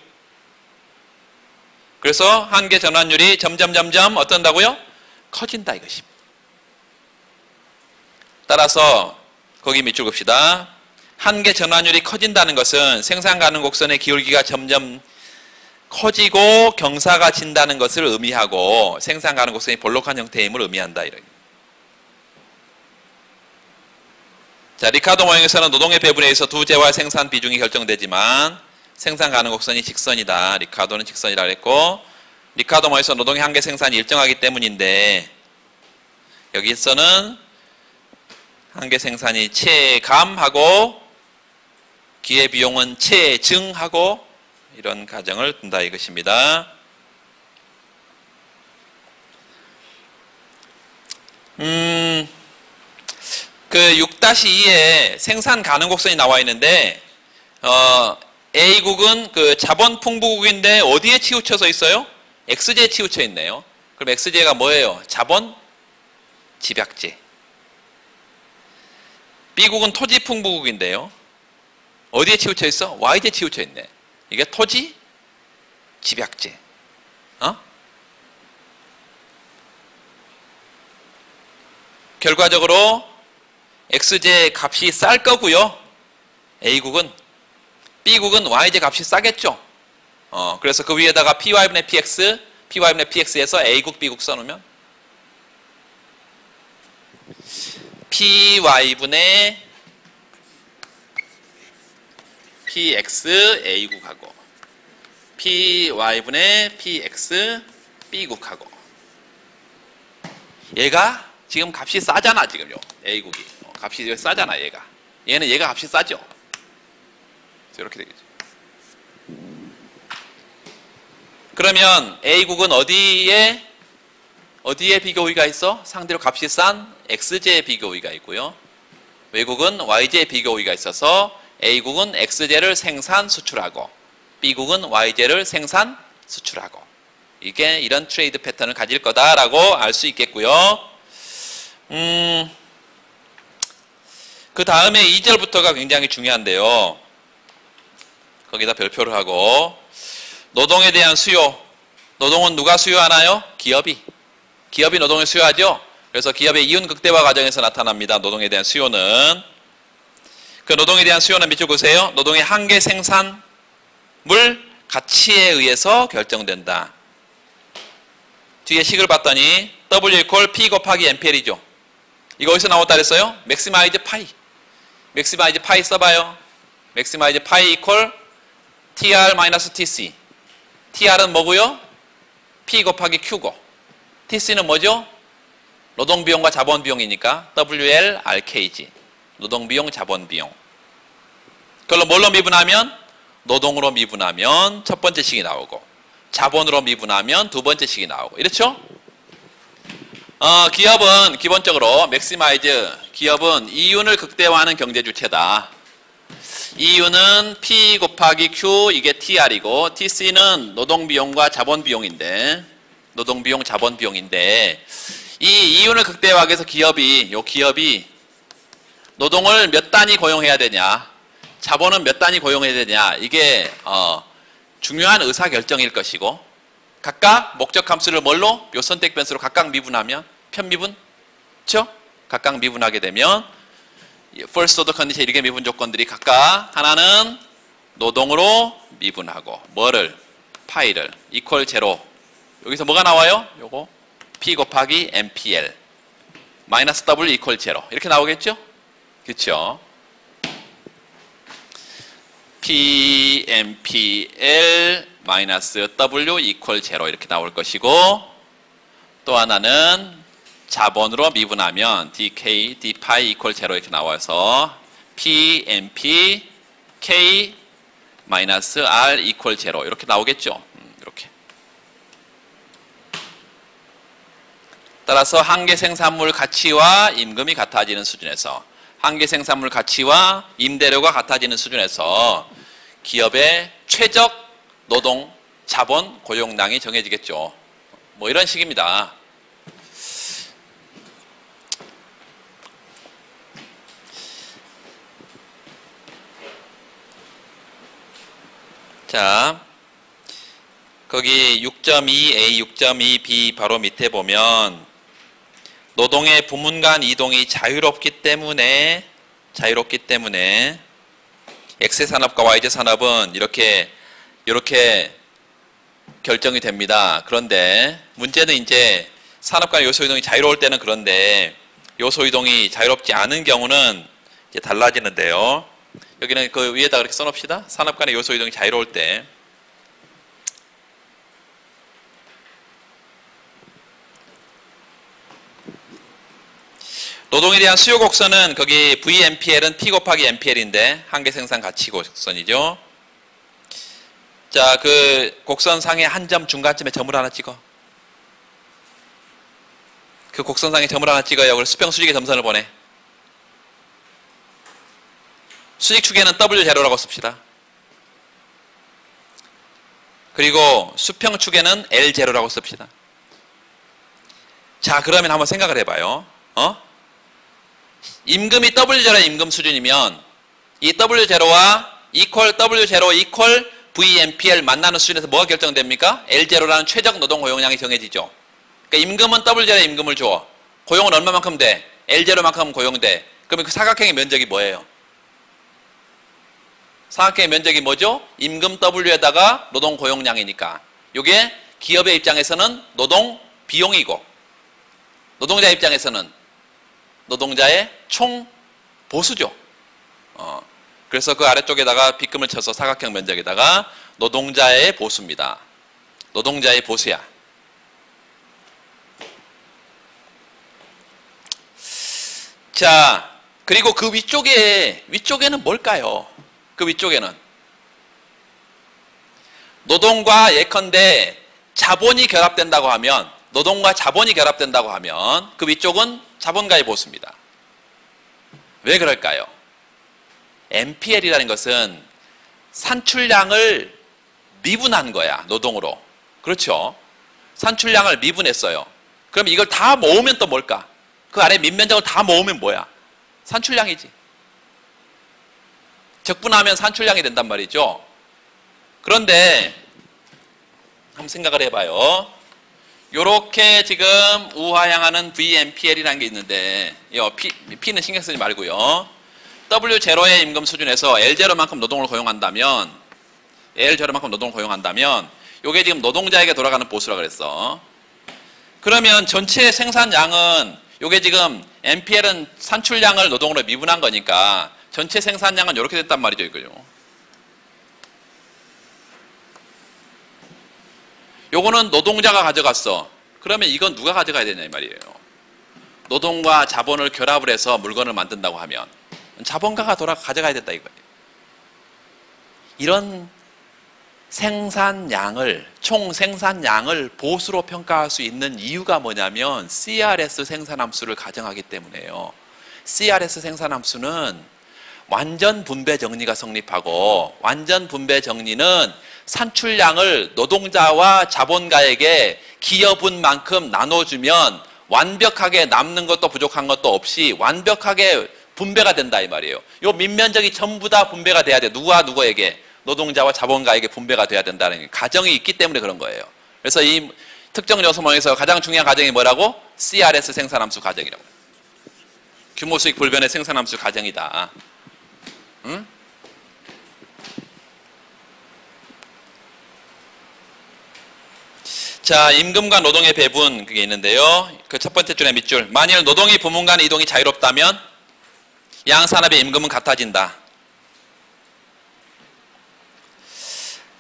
그래서 한계 전환율이 점점 어떤다고요? 커진다 이것입니다. 따라서 거기 밑줄 긋읍시다. 한계 전환율이 커진다는 것은 생산 가능 곡선의 기울기가 점점 커지고 경사가 진다는 것을 의미하고 생산 가능 곡선이 볼록한 형태임을 의미한다. 이런. 자, 리카도 모형에서는 노동의 배분에 의해서 두 재화의 생산 비중이 결정되지만 생산 가능 곡선이 직선이다. 리카도는 직선이라고 했고 리카도 모형에서 노동의 한계 생산이 일정하기 때문인데 여기서는 한계 생산이 체감하고 기회비용은 체증하고 이런 가정을 둔다 이것입니다. 그 6-2에 생산 가능 곡선이 나와 있는데 A국은 그 자본 풍부국인데 어디에 치우쳐서 있어요? XJ에 치우쳐 있네요. 그럼 XJ가 뭐예요? 자본 집약제. B국은 토지 풍부국인데요. 어디에 치우쳐 있어? Y제에 치우쳐 있네. 이게 토지 집약제. 결과적으로 XJ 값이 쌀 거고요. A국은. B국은 YJ 값이 싸겠죠. 그래서 그 위에다가 PY분의 PX, py분의 px에서 a국 b국 써놓으면 py분의 px a국하고 py분의 px b국하고 얘가 지금 값이 싸잖아. 지금요 a국이 값이 싸잖아. 얘가 값이 싸죠. 이렇게 되겠죠. 그러면 a국은 어디에 비교우위가 있어? 상대로 값이 싼 x제의 비교우위가 있고요. 외국은 y제의 비교우위가 있어서 a국은 x제를 생산 수출하고 b국은 y제를 생산 수출하고 이게 이런 트레이드 패턴을 가질 거다라고 알 수 있겠고요. 그 다음에 2절부터가 굉장히 중요한데요. 거기다 별표를 하고 노동에 대한 수요. 노동은 누가 수요하나요? 기업이 노동을 수요하죠. 그래서 기업의 이윤 극대화 과정에서 나타납니다. 노동에 대한 수요는. 그 노동에 대한 수요는 밑줄 보세요. 노동의 한계 생산물 가치에 의해서 결정된다. 뒤에 식을 봤더니 W equal P 곱하기 MPL이죠. 이거 어디서 나왔다 그랬어요? maximize pi. maximize pi 써봐요. maximize pi equal TR 마이너스 TC. TR은 뭐고요? P 곱하기 Q고. TC는 뭐죠? 노동비용과 자본비용이니까 WL RKG. 노동비용, 자본비용. 그걸로 뭘로 미분하면? 노동으로 미분하면 첫 번째 식이 나오고 자본으로 미분하면 두 번째 식이 나오고 이렇죠? 기업은 기본적으로 맥시마이즈 기업은 이윤을 극대화하는 경제 주체다. 이윤은 P 곱하기 Q 이게 TR이고 TC는 노동비용과 자본비용인데 노동비용, 자본비용인데 이 이윤을 극대화하기 위해서 기업이 노동을 몇 단위 고용해야 되냐 자본은 몇 단위 고용해야 되냐 이게 중요한 의사결정일 것이고 각각 목적 함수를 뭘로? 묘선택 변수로 각각 미분하면 편미분? 그렇죠? 각각 미분하게 되면 first order condition 이렇게 미분 조건들이 각각 하나는 노동으로 미분하고 뭐를? 파이를 equal 제로 여기서 뭐가 나와요? 요거 P 곱하기 MPL 마이너스 W equal 제로 이렇게 나오겠죠? 그렇죠? P, MPL 마이너스 W equal 제로 이렇게 나올 것이고 또 하나는 자본으로 미분하면 DK, D파이 equal 제로 이렇게 나와서 P, MP, K 마이너스 R equal 제로 이렇게 나오겠죠. 이렇게. 따라서 한계 생산물 가치와 임금이 같아지는 수준에서 한계 생산물 가치와 임대료가 같아지는 수준에서 기업의 최적 노동, 자본, 고용량이 정해지겠죠. 뭐 이런 식입니다. 자, 거기 6.2A, 6.2B 바로 밑에 보면 노동의 부문 간 이동이 자유롭기 때문에 X 산업과 Y 산업은 이렇게 결정이 됩니다. 그런데 문제는 이제 산업 간 요소 이동이 자유로울 때는 그런데 요소 이동이 자유롭지 않은 경우는 이제 달라지는데요. 여기는 그 위에다 그렇게 써놓읍시다. 산업 간의 요소 이동이 자유로울 때. 노동에 대한 수요 곡선은 거기 VMPL은 P 곱하기 MPL인데 한계 생산 가치 곡선이죠. 자, 그 곡선상의 한 점 중간쯤에 점을 하나 찍어. 그 곡선상에 점을 하나 찍어요. 그걸 수평 수직의 점선을 보내. 수직 축에는 W0라고 씁시다. 그리고 수평 축에는 L0라고 씁시다. 자, 그러면 한번 생각을 해봐요. 임금이 W0의 임금 수준이면 이 W0와 equal W0 equal VMPL 만나는 수준에서 뭐가 결정됩니까? L0라는 최적 노동 고용량이 정해지죠. 그러니까 임금은 W0의 임금을 줘. 고용은 얼마만큼 돼? L0만큼 고용돼. 그러면 그 사각형의 면적이 뭐예요? 사각형의 면적이 뭐죠? 임금 W에다가 노동 고용량이니까. 이게 기업의 입장에서는 노동 비용이고 노동자 입장에서는 노동자의 총 보수죠. 그래서 그 아래쪽에다가 빗금을 쳐서 사각형 면적에다가 노동자의 보수입니다. 노동자의 보수야. 자, 그리고 그 위쪽에는 뭘까요? 그 위쪽에는 노동과 예컨대 자본이 결합된다고 하면 노동과 자본이 결합된다고 하면 그 위쪽은 자본가의 보수입니다. 왜 그럴까요? NPL이라는 것은 산출량을 미분한 거야, 노동으로. 그렇죠? 산출량을 미분했어요. 그럼 이걸 다 모으면 또 뭘까? 그 아래 밑면적을 다 모으면 뭐야? 산출량이지. 적분하면 산출량이 된단 말이죠. 그런데 한번 생각을 해봐요. 요렇게 지금 우하향하는 VNPL이라는 게 있는데 P는 신경 쓰지 말고요. W0의 임금 수준에서 L0만큼 노동을 고용한다면 L0만큼 노동을 고용한다면 요게 지금 노동자에게 돌아가는 보수라 그랬어. 그러면 전체 생산량은 요게 지금 NPL은 산출량을 노동으로 미분한 거니까 전체 생산량은 이렇게 됐단 말이죠, 이거요. 요거는 노동자가 가져갔어. 그러면 이건 누가 가져가야 되냐 이 말이에요. 노동과 자본을 결합을 해서 물건을 만든다고 하면 자본가가 가져가야 된다 이거예요. 이런 생산량을, 총 생산량을 보수로 평가할 수 있는 이유가 뭐냐면 CRS 생산함수를 가정하기 때문에요. CRS 생산함수는 완전 분배 정리가 성립하고 완전 분배 정리는 산출량을 노동자와 자본가에게 기여분 만큼 나눠주면 완벽하게 남는 것도 부족한 것도 없이 완벽하게 분배가 된다 이 말이에요. 요 밑면적이 전부 다 분배가 돼야 돼. 누구와 누구에게? 노동자와 자본가에게 분배가 돼야 된다는 가정이 있기 때문에 그런 거예요. 그래서 이 특정 요소망에서 가장 중요한 가정이 뭐라고? CRS 생산함수 가정이라고. 규모수익 불변의 생산함수 가정이다. 응? 자, 임금과 노동의 배분 그게 있는데요. 그 첫 번째 줄의 밑줄. 만일 노동이 부문 간 이동이 자유롭다면 양산업의 임금은 같아진다.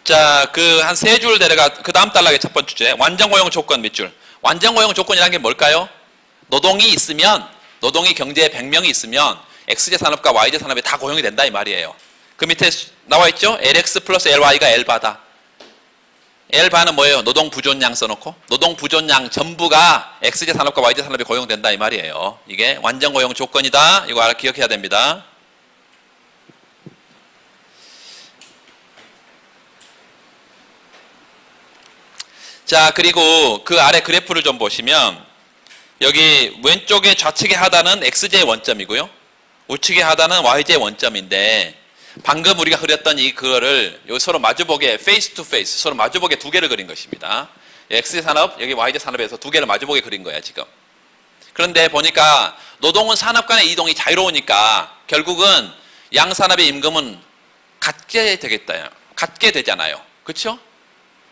자, 그 한 세 줄 내려가 그 다음 단락의 첫 번째 주제. 완전고용 조건 밑줄. 완전고용 조건이라는 게 뭘까요? 노동이 있으면 노동이 경제에 100명이 있으면 X제 산업과 Y제 산업이 다 고용이 된다 이 말이에요. 그 밑에 나와 있죠? LX 플러스 LY가 L바다. L바는 뭐예요? 노동 부존량 써놓고 노동 부존량 전부가 X제 산업과 Y제 산업이 고용된다 이 말이에요. 이게 완전 고용 조건이다. 이거 기억해야 됩니다. 자, 그리고 그 아래 그래프를 좀 보시면 여기 왼쪽에 좌측의 하단은 X제의 원점이고요. 우측의 하단은 Y제의 원점인데 방금 우리가 그렸던 그거를 여기 서로 마주보게 페이스 투 페이스 서로 마주보게 두 개를 그린 것입니다. X제 산업, 여기 Y제 산업에서 두 개를 마주보게 그린 거야 지금. 그런데 보니까 노동은 산업 간의 이동이 자유로우니까 결국은 양 산업의 임금은 같게 되겠다. 같게 되잖아요. 그렇죠?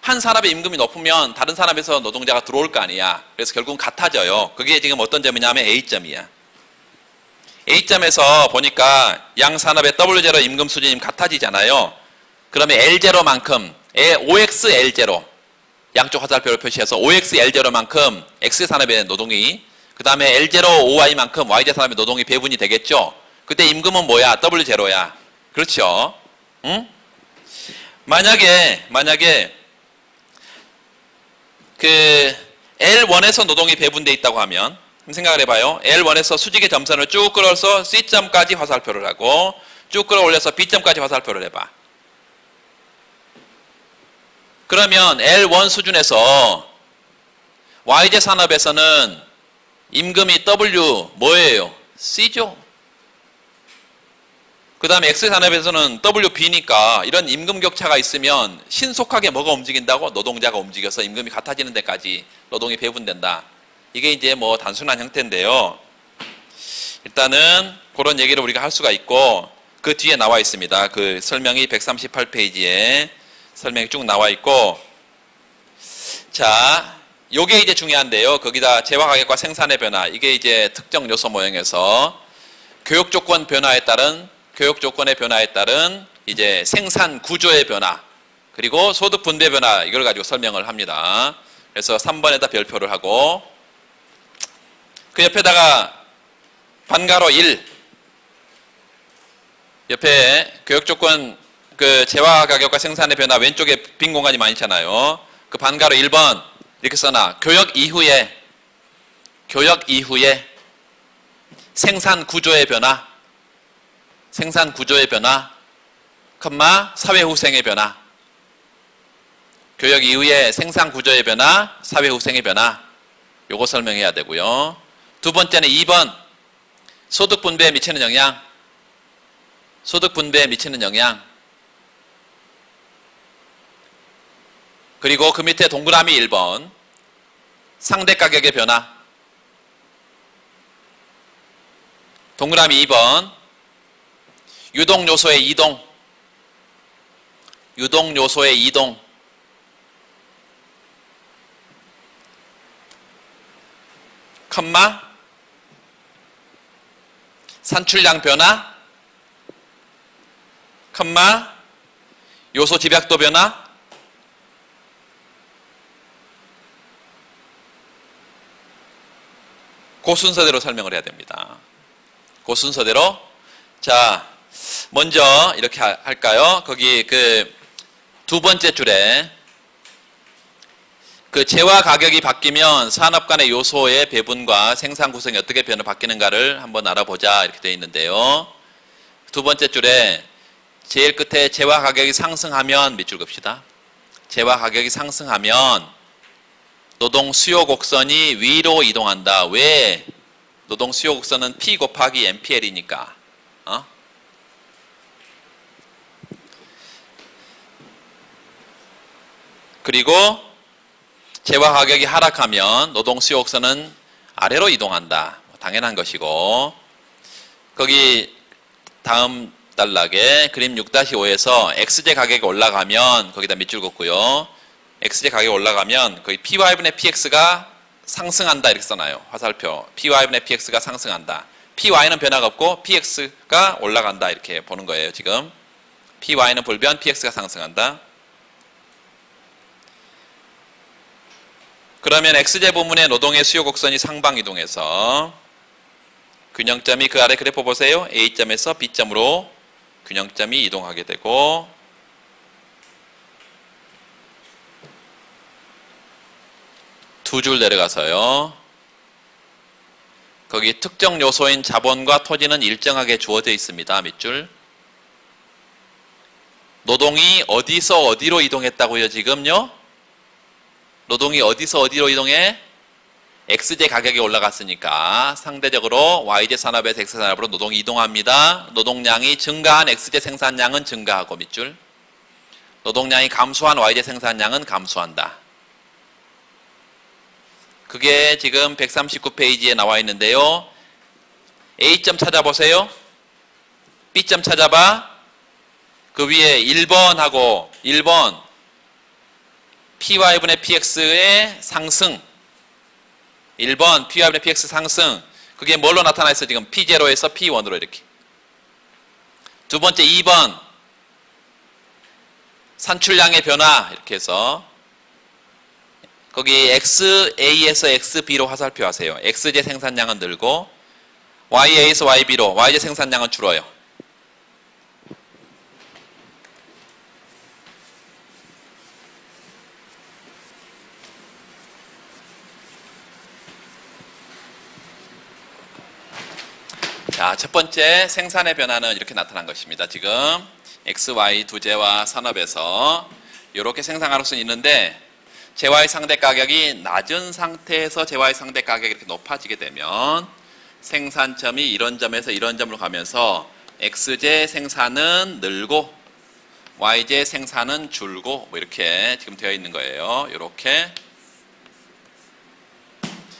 한 산업의 임금이 높으면 다른 산업에서 노동자가 들어올 거 아니야. 그래서 결국은 같아져요. 그게 지금 어떤 점이냐면 A점이야. A점에서 보니까 양 산업의 W0 임금 수준이 같아지잖아요. 그러면 L0만큼 OX L0 양쪽 화살표를 표시해서 OX L0만큼 X 산업의 노동이 그 다음에 L0 OY만큼 Y제 산업의 노동이 배분이 되겠죠. 그때 임금은 뭐야? W0야. 그렇죠? 응? 만약에 그 L1에서 노동이 배분되어 있다고 하면 생각을 해봐요. L1에서 수직의 점선을 쭉 끌어서 C점까지 화살표를 하고 쭉 끌어올려서 B점까지 화살표를 해봐. 그러면 L1 수준에서 Y제 산업에서는 임금이 W 뭐예요? C죠. 그 다음에 X산업에서는 WB니까 이런 임금 격차가 있으면 신속하게 뭐가 움직인다고? 노동자가 움직여서 임금이 같아지는 데까지 노동이 배분된다. 이게 이제 뭐 단순한 형태인데요. 일단은 그런 얘기를 우리가 할 수가 있고 그 뒤에 나와 있습니다. 그 설명이 138페이지에 설명이 쭉 나와 있고 자, 요게 이제 중요한데요. 거기다 재화 가격과 생산의 변화, 이게 이제 특정 요소 모형에서 교육 조건 변화에 따른, 교육 조건의 변화에 따른 이제 생산 구조의 변화, 그리고 소득 분배 변화, 이걸 가지고 설명을 합니다. 그래서 3번에다 별표를 하고, 그 옆에다가 반가로 1, 옆에 교육 조건 그 재화 가격과 생산의 변화 왼쪽에 빈 공간이 많잖아요. 그 반가로 1번 이렇게 써놔. 교역 이후에 생산 구조의 변화, 생산 구조의 변화, 컴마 사회 후생의 변화. 교역 이후에 생산 구조의 변화, 사회 후생의 변화. 요거 설명해야 되고요. 두 번째는 2번 소득 분배에 미치는 영향. 소득 분배에 미치는 영향. 그리고 그 밑에 동그라미 1번 상대 가격의 변화. 동그라미 2번 유동 요소의 이동. 유동 요소의 이동. 컴마 산출량 변화. 컴마 요소 집약도 변화. 그 순서대로 설명을 해야 됩니다. 그 순서대로. 자, 먼저 이렇게 할까요? 거기 그 두 번째 줄에 그 재화 가격이 바뀌면 산업 간의 요소의 배분과 생산 구성이 어떻게 바뀌는가를 한번 알아보자, 이렇게 되어 있는데요. 두 번째 줄에 제일 끝에 재화 가격이 상승하면 밑줄 긋읍시다. 재화 가격이 상승하면 노동 수요 곡선이 위로 이동한다. 왜? 노동 수요 곡선은 P 곱하기 MPL이니까. 그리고 재화 가격이 하락하면 노동 수요 곡선은 아래로 이동한다. 당연한 것이고, 거기 다음 단락에 그림 6-5에서 XJ 가격이 올라가면 거기다 밑줄 긋고요. XJ 가격이 올라가면 거기 Py분의 PX가 상승한다, 이렇게 써놔요. 화살표. Py분의 PX가 상승한다. PY는 변화가 없고 PX가 올라간다, 이렇게 보는 거예요. 지금 PY는 불변, PX가 상승한다. 그러면 XJ 부문의 노동의 수요 곡선이 상방 이동해서 균형점이 그 아래 그래프 보세요. A점에서 B점으로 균형점이 이동하게 되고, 두 줄 내려가서요. 거기 특정 요소인 자본과 토지는 일정하게 주어져 있습니다. 밑줄. 노동이 어디서 어디로 이동했다고요, 지금요? 노동이 어디서 어디로 이동해? XJ 가격이 올라갔으니까 상대적으로 YJ 산업에서 X 산업으로 노동이 이동합니다. 노동량이 증가한 XJ 생산량은 증가하고, 밑줄. 노동량이 감소한 YJ 생산량은 감소한다. 그게 지금 139페이지에 나와 있는데요. A점 찾아보세요. B점 찾아봐. 그 위에 1번하고 1번 PY분의 PX의 상승. 1번 PY분의 PX 상승. 그게 뭘로 나타나 있어? 지금 P0에서 P1으로 이렇게. 두 번째 2번 산출량의 변화, 이렇게 해서 거기 XA에서 XB로 화살표 하세요. XJ 생산량은 늘고 YA에서 YB로 YJ 생산량은 줄어요. 자, 첫 번째 생산의 변화는 이렇게 나타난 것입니다. 지금 XY 두 재화 산업에서 이렇게 생산할 수는 있는데, 재화의 상대 가격이 낮은 상태에서 재화의 상대 가격이 이렇게 높아지게 되면 생산점이 이런 점에서 이런 점으로 가면서 XJ 생산은 늘고 YJ 생산은 줄고, 뭐 이렇게 지금 되어 있는 거예요. 이렇게.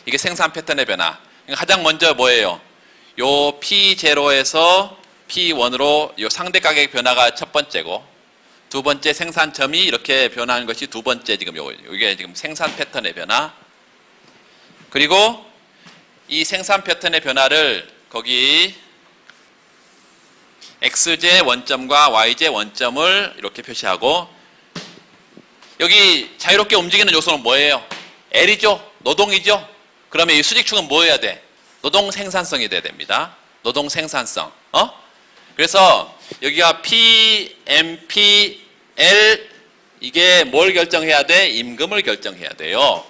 이게 생산 패턴의 변화. 가장 먼저 뭐예요? 요 P0에서 P1으로 요 상대 가격의 변화가 첫 번째고, 두 번째 생산점이 이렇게 변하는 것이 두 번째 지금 이게 지금 생산 패턴의 변화. 그리고 이 생산 패턴의 변화를 거기 XJ 원점과 YJ 원점을 이렇게 표시하고 여기 자유롭게 움직이는 요소는 뭐예요? L이죠? 노동이죠? 그러면 이 수직축은 뭐 해야 돼? 노동 생산성이 돼야 됩니다. 노동 생산성. 그래서 여기가 P, M, P, L 이게 뭘 결정해야 돼? 임금을 결정해야 돼요.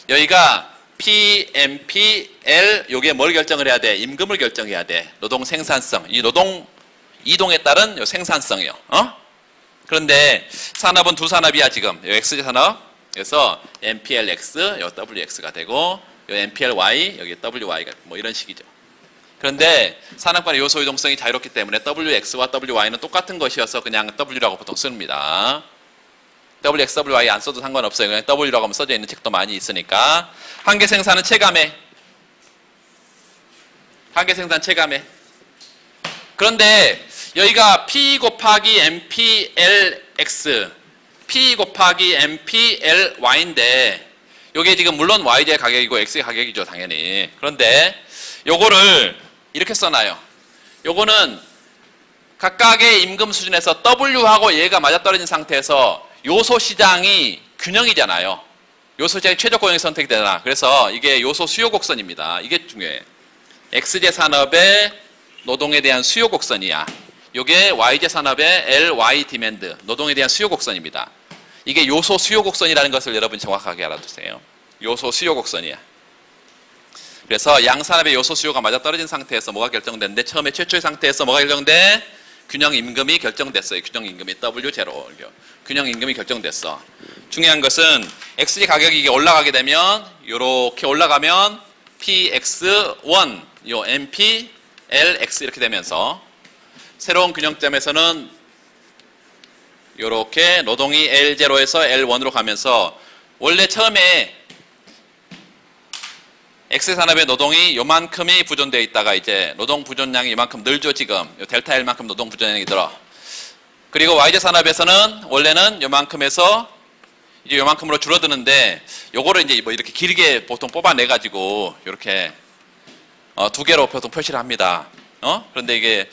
여기가 P, M, P, L 요게 뭘 결정을 해야 돼? 임금을 결정해야 돼. 노동 생산성. 이 노동 이동에 따른 요 생산성이요. 그런데 산업은 두 산업이야 지금. 요 XJ 산업. 그래서 MPLX, 요 WX가 되고 요 MPLY, 여기 WY가 뭐 이런 식이죠. 그런데 산업 간의 요소 유동성이 자유롭기 때문에 WX와 WY는 똑같은 것이어서 그냥 W라고 보통 씁니다. WX, WY 안 써도 상관없어요. 그냥 W라고 하면 써져 있는 책도 많이 있으니까. 한계 생산은 체감해. 한계 생산 체감해. 그런데 여기가 P 곱하기 MPLX, P 곱하기 MPLY인데 요게 지금 물론 YJ 가격이고 X의 가격이죠 당연히. 그런데 요거를 이렇게 써놔요. 요거는 각각의 임금 수준에서 W하고 얘가 맞아떨어진 상태에서 요소 시장이 균형이잖아요. 요소 시장이 최적 고용이 선택되잖아. 그래서 이게 요소 수요 곡선입니다. 이게 중요해. XJ 산업의 노동에 대한 수요 곡선이야. 요게 YJ 산업의 LY 디맨드, 노동에 대한 수요 곡선입니다. 이게 요소 수요 곡선이라는 것을 여러분이 정확하게 알아두세요. 요소 수요 곡선이야. 그래서 양 산업의 요소 수요가 맞아떨어진 상태에서 뭐가 결정됐는데 처음에 최초의 상태에서 뭐가 결정돼? 균형 임금이 결정됐어요. 균형 임금이 W0. 균형 임금이 결정됐어. 중요한 것은 XG 가격이 이게 올라가게 되면 이렇게 올라가면 PX1, 요 MP, LX 이렇게 되면서 새로운 균형점에서는 이렇게 노동이 L0에서 L1으로 가면서 원래 처음에 X산업의 노동이 요만큼이 부존되어 있다가 이제 노동 부존량이 요만큼 늘죠 지금. 요 델타 L만큼 노동 부존량이 늘어. 그리고 YJ산업에서는 원래는 요만큼에서 이제 요만큼으로 줄어드는데 요거를 이제 뭐 이렇게 길게 보통 뽑아내가지고 이렇게 두 개로 보통 표시를 합니다. 그런데 이게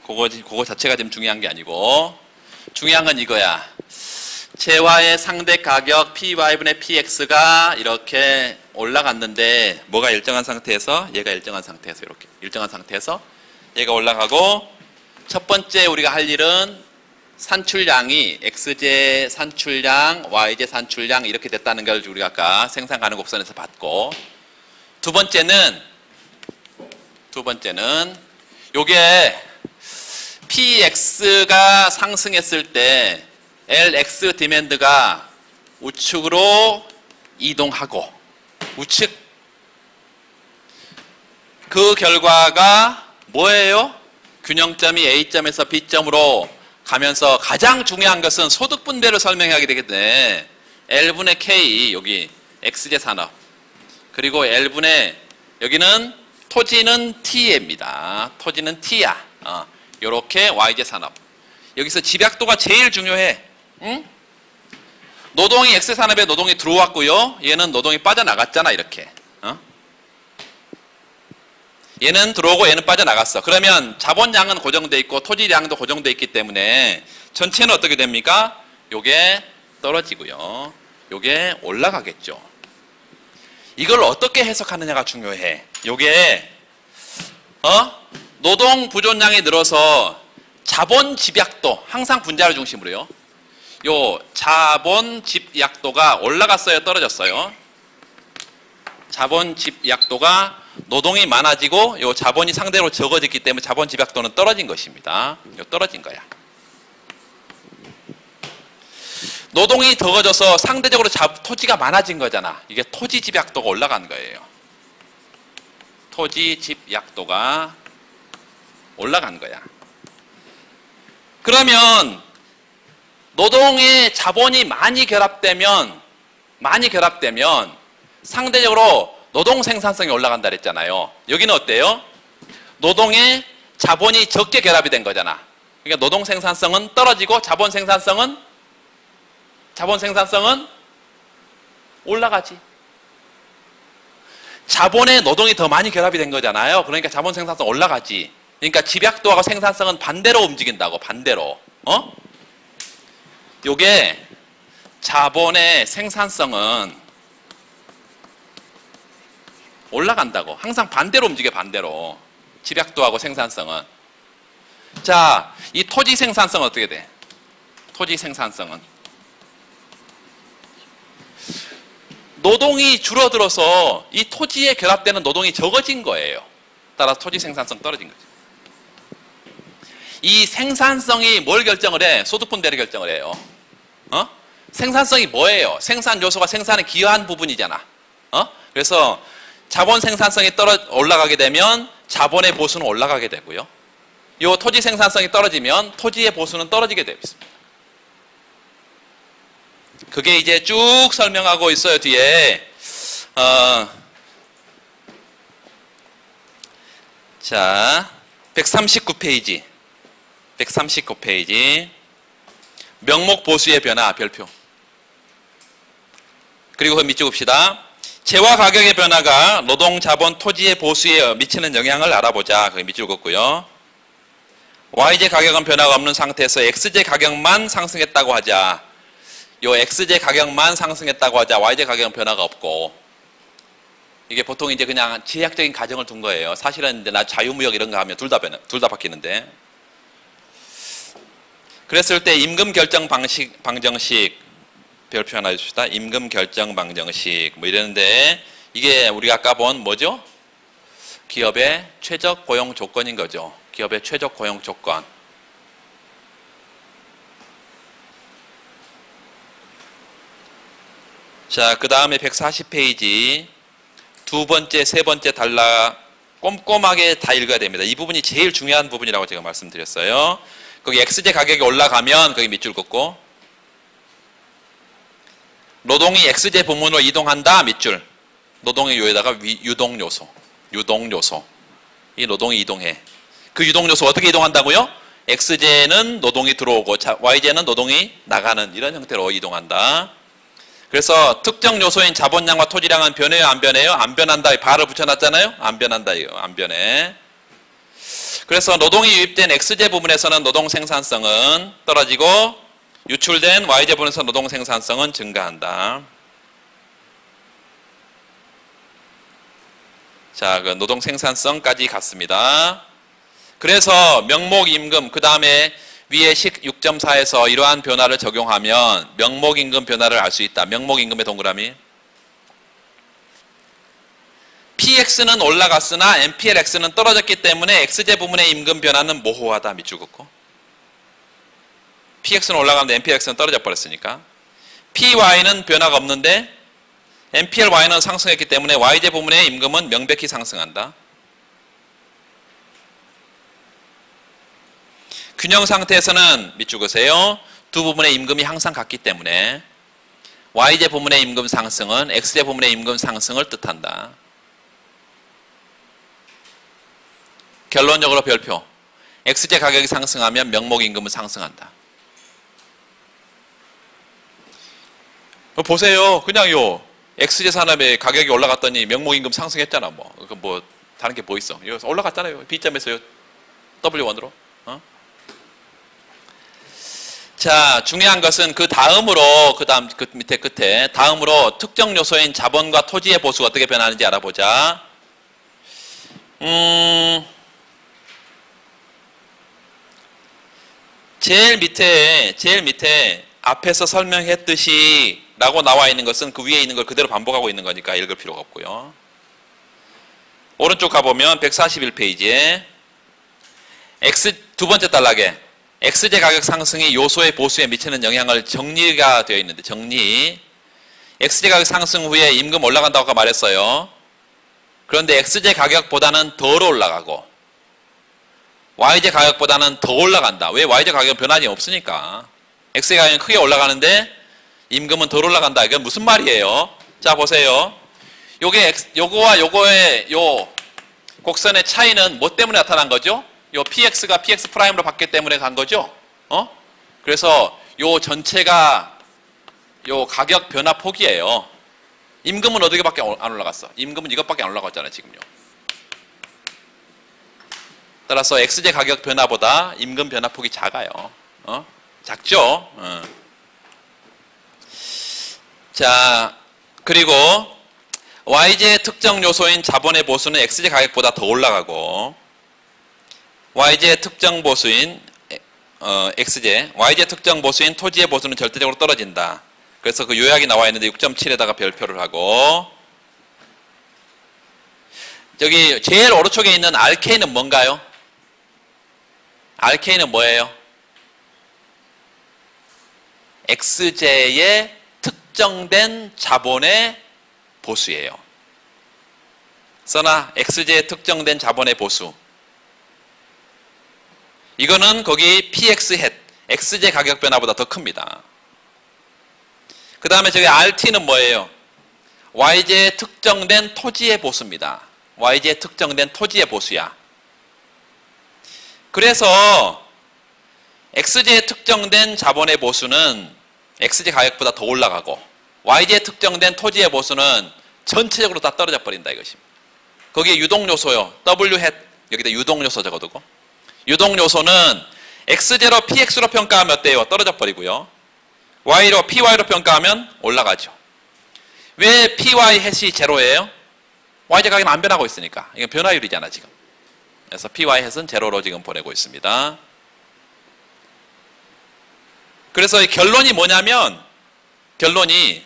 그거 자체가 지금 중요한 게 아니고 중요한 건 이거야. 재화의 상대 가격 P5분의 PX가 이렇게 올라갔는데 뭐가 일정한 상태에서 얘가 일정한 상태에서 이렇게 일정한 상태에서 얘가 올라가고 첫 번째 우리가 할 일은 산출량이 XJ 산출량, YJ 산출량 이렇게 됐다는 걸 우리가 아까 생산 가능 곡선에서 봤고 두 번째는 요게 PX가 상승했을 때 LX 디맨드가 우측으로 이동하고 우측 그 결과가 뭐예요? 균형점이 A점에서 B점으로 가면서 가장 중요한 것은 소득 분배를 설명하게 되기 때문에 L분의 K 여기 XJ 산업 그리고 L분의 여기는 토지는 T입니다. 토지는 T야. 요렇게 YJ 산업. 여기서 집약도가 제일 중요해. 응? 노동이 X산업에 노동이 들어왔고요. 얘는 노동이 빠져나갔잖아 이렇게. 얘는 들어오고 얘는 빠져나갔어. 그러면 자본량은 고정돼 있고 토지량도 고정돼 있기 때문에 전체는 어떻게 됩니까? 요게 떨어지고요. 요게 올라가겠죠. 이걸 어떻게 해석하느냐가 중요해. 요게 노동 부존량이 늘어서 자본 집약도 항상 분자를 중심으로요. 요 자본 집약도가 올라갔어요, 떨어졌어요? 자본 집약도가 노동이 많아지고 요 자본이 상대로 적어졌기 때문에 자본 집약도는 떨어진 것입니다. 요 떨어진 거야. 노동이 적어져서 상대적으로 토지가 많아진 거잖아. 이게 토지 집약도가 올라간 거예요. 토지 집약도가 올라간 거야. 그러면 노동의 자본이 많이 결합되면 상대적으로 노동 생산성이 올라간다 그랬잖아요. 여기는 어때요? 노동의 자본이 적게 결합이 된 거잖아. 그러니까 노동 생산성은 떨어지고 자본 생산성은 올라가지. 자본에 노동이 더 많이 결합이 된 거잖아요. 그러니까 자본 생산성 올라가지. 그러니까 집약도하고 생산성은 반대로 움직인다고. 반대로. 요게 자본의 생산성은 올라간다고. 항상 반대로 움직여. 반대로. 집약도하고 생산성은. 자, 이 토지 생산성은 어떻게 돼? 토지 생산성은 노동이 줄어들어서 이 토지에 결합되는 노동이 적어진 거예요. 따라서 토지 생산성 떨어진 거죠. 이 생산성이 뭘 결정을 해? 소득 분배를 결정을 해요. 생산성이 뭐예요? 생산 요소가 생산에 기여한 부분이잖아. 그래서 자본 생산성이 올라가게 되면 자본의 보수는 올라가게 되고요. 이 토지 생산성이 떨어지면 토지의 보수는 떨어지게 되어 있습니다. 그게 이제 쭉 설명하고 있어요. 뒤에 자 139페이지 명목 보수의 변화 별표. 그리고 그 밑줄 봅시다. 재화 가격의 변화가 노동, 자본, 토지의 보수에 미치는 영향을 알아보자. 그 밑줄 긋고요. Y제 가격은 변화가 없는 상태에서 X제 가격만 상승했다고 하자. 요 X제 가격만 상승했다고 하자. Y제 가격은 변화가 없고. 이게 보통 이제 그냥 지혜학적인 가정을 둔 거예요. 사실은 이제 나 자유무역 이런 거 하면 둘 다 바뀌는데. 그랬을 때 임금 결정 방정식 별표 하나 해줍시다. 임금 결정 방정식 뭐 이러는데 이게 우리가 아까 본 뭐죠? 기업의 최적 고용 조건인 거죠. 기업의 최적 고용 조건. 자, 그 다음에 140페이지 두 번째, 세 번째 달라 꼼꼼하게 다 읽어야 됩니다. 이 부분이 제일 중요한 부분이라고 제가 말씀드렸어요. 거기 X제 가격이 올라가면 거기 밑줄 긋고 노동이 X제 부문으로 이동한다. 밑줄. 노동의 요에다가 유동요소. 이 노동이 이동해. 그 유동요소 어떻게 이동한다고요? X제는 노동이 들어오고 Y제는 노동이 나가는 이런 형태로 이동한다. 그래서 특정 요소인 자본량과 토지량은 변해요? 안 변해요? 안 변한다. 발을 붙여놨잖아요? 안 변한다. 이거 안 변해. 그래서 노동이 유입된 X제 부분에서는 노동 생산성은 떨어지고 유출된 Y제 부분에서 노동 생산성은 증가한다. 자, 그 노동 생산성까지 갔습니다. 그래서 명목 임금 그 다음에 위에 식 6.4에서 이러한 변화를 적용하면 명목 임금 변화를 알 수 있다. 명목 임금의 동그라미. PX는 올라갔으나 MPLX는 떨어졌기 때문에 X제 부분의 임금 변화는 모호하다. 밑줄 긋고. PX는 올라가는데 MPLX는 떨어져 버렸으니까. PY는 변화가 없는데 MPLY는 상승했기 때문에 Y제 부분의 임금은 명백히 상승한다. 균형 상태에서는 밑줄 그으세요. 두 부분의 임금이 항상 같기 때문에 Y제 부분의 임금 상승은 X제 부분의 임금 상승을 뜻한다. 결론적으로 별표. X제 가격이 상승하면 명목 임금은 상승한다. 보세요. 그냥요. X제 산업의 가격이 올라갔더니 명목 임금 상승했잖아. 뭐 다른 게 뭐 있어? 이거 올라갔잖아요. B점에서요. W1으로. 자, 중요한 것은 그 다음으로 그 밑에 끝에 다음으로 특정 요소인 자본과 토지의 보수가 어떻게 변하는지 알아보자. 제일 밑에 앞에서 설명했듯이 라고 나와 있는 것은 그 위에 있는 걸 그대로 반복하고 있는 거니까 읽을 필요가 없고요. 오른쪽 가보면 141페이지에 두 번째 단락에 X제 가격 상승이 요소의 보수에 미치는 영향을 정리가 되어 있는데 정리. X제 가격 상승 후에 임금 올라간다고 아까 말했어요. 그런데 X제 가격보다는 덜 올라가고 Y제 가격보다는 더 올라간다. 왜? Y제 가격은 변화가 없으니까. X제 가격은 크게 올라가는데 임금은 덜 올라간다. 이건 무슨 말이에요? 자, 보세요. 요거와 요거의 요 곡선의 차이는 뭐 때문에 나타난 거죠? 요 px가 px 프라임으로 바뀌기 때문에 간 거죠. 그래서 요 전체가 요 가격 변화 폭이에요. 임금은 어디게밖에 안 올라갔어? 임금은 이것밖에 안 올라갔잖아요, 지금요. 따라서 xj 가격 변화보다 임금 변화 폭이 작아요. 작죠? 자, 그리고 yj 특정 요소인 자본의 보수는 xj 가격보다 더 올라가고, yj 특정 보수인 xj, yj 특정 보수인 토지의 보수는 절대적으로 떨어진다. 그래서 그 요약이 나와 있는데 6.7에다가 별표를 하고, 저기 제일 오른쪽에 있는 RK는 뭔가요? RK는 뭐예요? xj의 특정된 자본의 보수예요. 써나 xj의 특정된 자본의 보수. 이거는 거기 px hat, xj 가격 변화보다 더 큽니다. 그 다음에 저기 rt는 뭐예요? yj의 특정된 토지의 보수입니다. yj의 특정된 토지의 보수야. 그래서 xj의 특정된 자본의 보수는 xj 가격보다 더 올라가고, yj의 특정된 토지의 보수는 전체적으로 다 떨어져 버린다 이것입니다. 거기에 유동요소요. w hat, 여기다 유동요소 적어두고, 유동요소는 x제로 px로 평가하면 어때요? 떨어져 버리고요. y로 py로 평가하면 올라가죠. 왜 py hat이 제로예요? yj 가격은 안 변하고 있으니까. 이건 변화율이잖아 지금. 그래서 py hat은 제로로 지금 보내고 있습니다. 그래서 이 결론이 뭐냐면, 결론이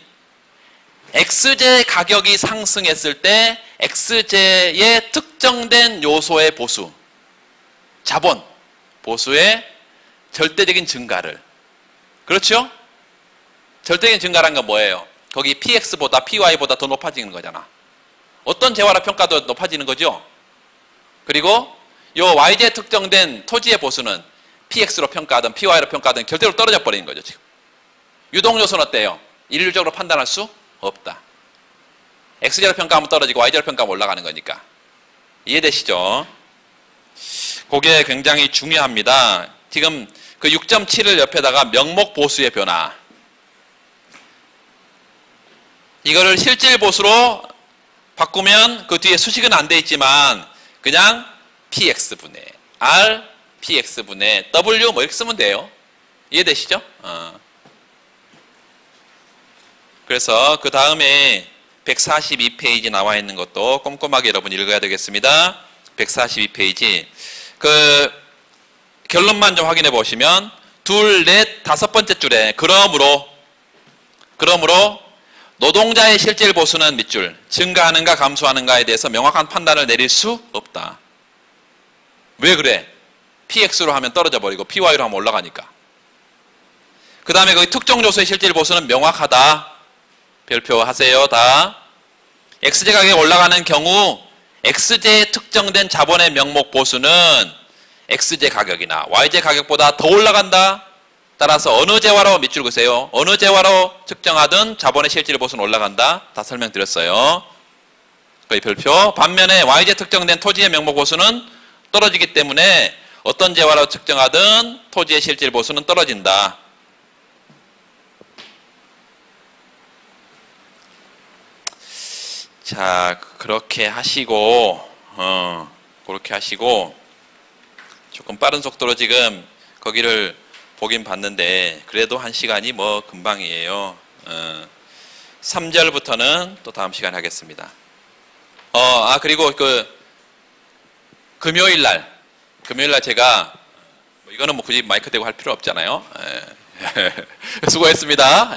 xj 가격이 상승했을 때 xj의 특정된 요소의 보수, 자본 보수의 절대적인 증가를, 그렇죠? 절대적인 증가란 건 뭐예요? 거기 px보다 py보다 더 높아지는 거잖아. 어떤 재화로 평가도 높아지는 거죠. 그리고 요 yj 특정된 토지의 보수는 px로 평가하든 py로 평가하든 결대로 떨어져 버리는 거죠 지금. 유동요소는 어때요? 일률적으로 판단할 수 없다. xj로 평가하면 떨어지고 yj로 평가하면 올라가는 거니까. 이해되시죠? 그게 굉장히 중요합니다. 지금 그 6.7을 옆에다가 명목 보수의 변화, 이거를 실질 보수로 바꾸면 그 뒤에 수식은 안 돼 있지만 그냥 px분의 r, px분의 w 뭐 이렇게 쓰면 돼요. 이해되시죠? 그래서 그 다음에 142페이지 나와 있는 것도 꼼꼼하게 여러분 읽어야 되겠습니다. 142페이지. 그 결론만 좀 확인해 보시면 둘, 넷, 다섯 번째 줄에 그러므로 노동자의 실질 보수는 밑줄 증가하는가 감소하는가에 대해서 명확한 판단을 내릴 수 없다. 왜 그래? px로 하면 떨어져 버리고 py로 하면 올라가니까. 그 다음에 거기 특정 요소의 실질 보수는 명확하다. 별표하세요. 다. xj 가격이 올라가는 경우 xj의 특정된 자본의 명목 보수는 xj 가격이나 yj 가격보다 더 올라간다. 따라서 어느 재화로 밑줄 그으세요. 어느 재화로 측정하든 자본의 실질 보수는 올라간다. 다 설명드렸어요. 거의 별표. 반면에 yj 특정된 토지의 명목 보수는 떨어지기 때문에 어떤 재화로 측정하든 토지의 실질 보수는 떨어진다. 자, 그렇게 하시고 조금 빠른 속도로 지금 거기를 보긴 봤는데 그래도 1시간이 뭐 금방이에요. 3절부터는 또 다음 시간에 하겠습니다. 그리고 금요일날 제가 이거는 뭐 굳이 마이크 대고 할 필요 없잖아요. 수고했습니다.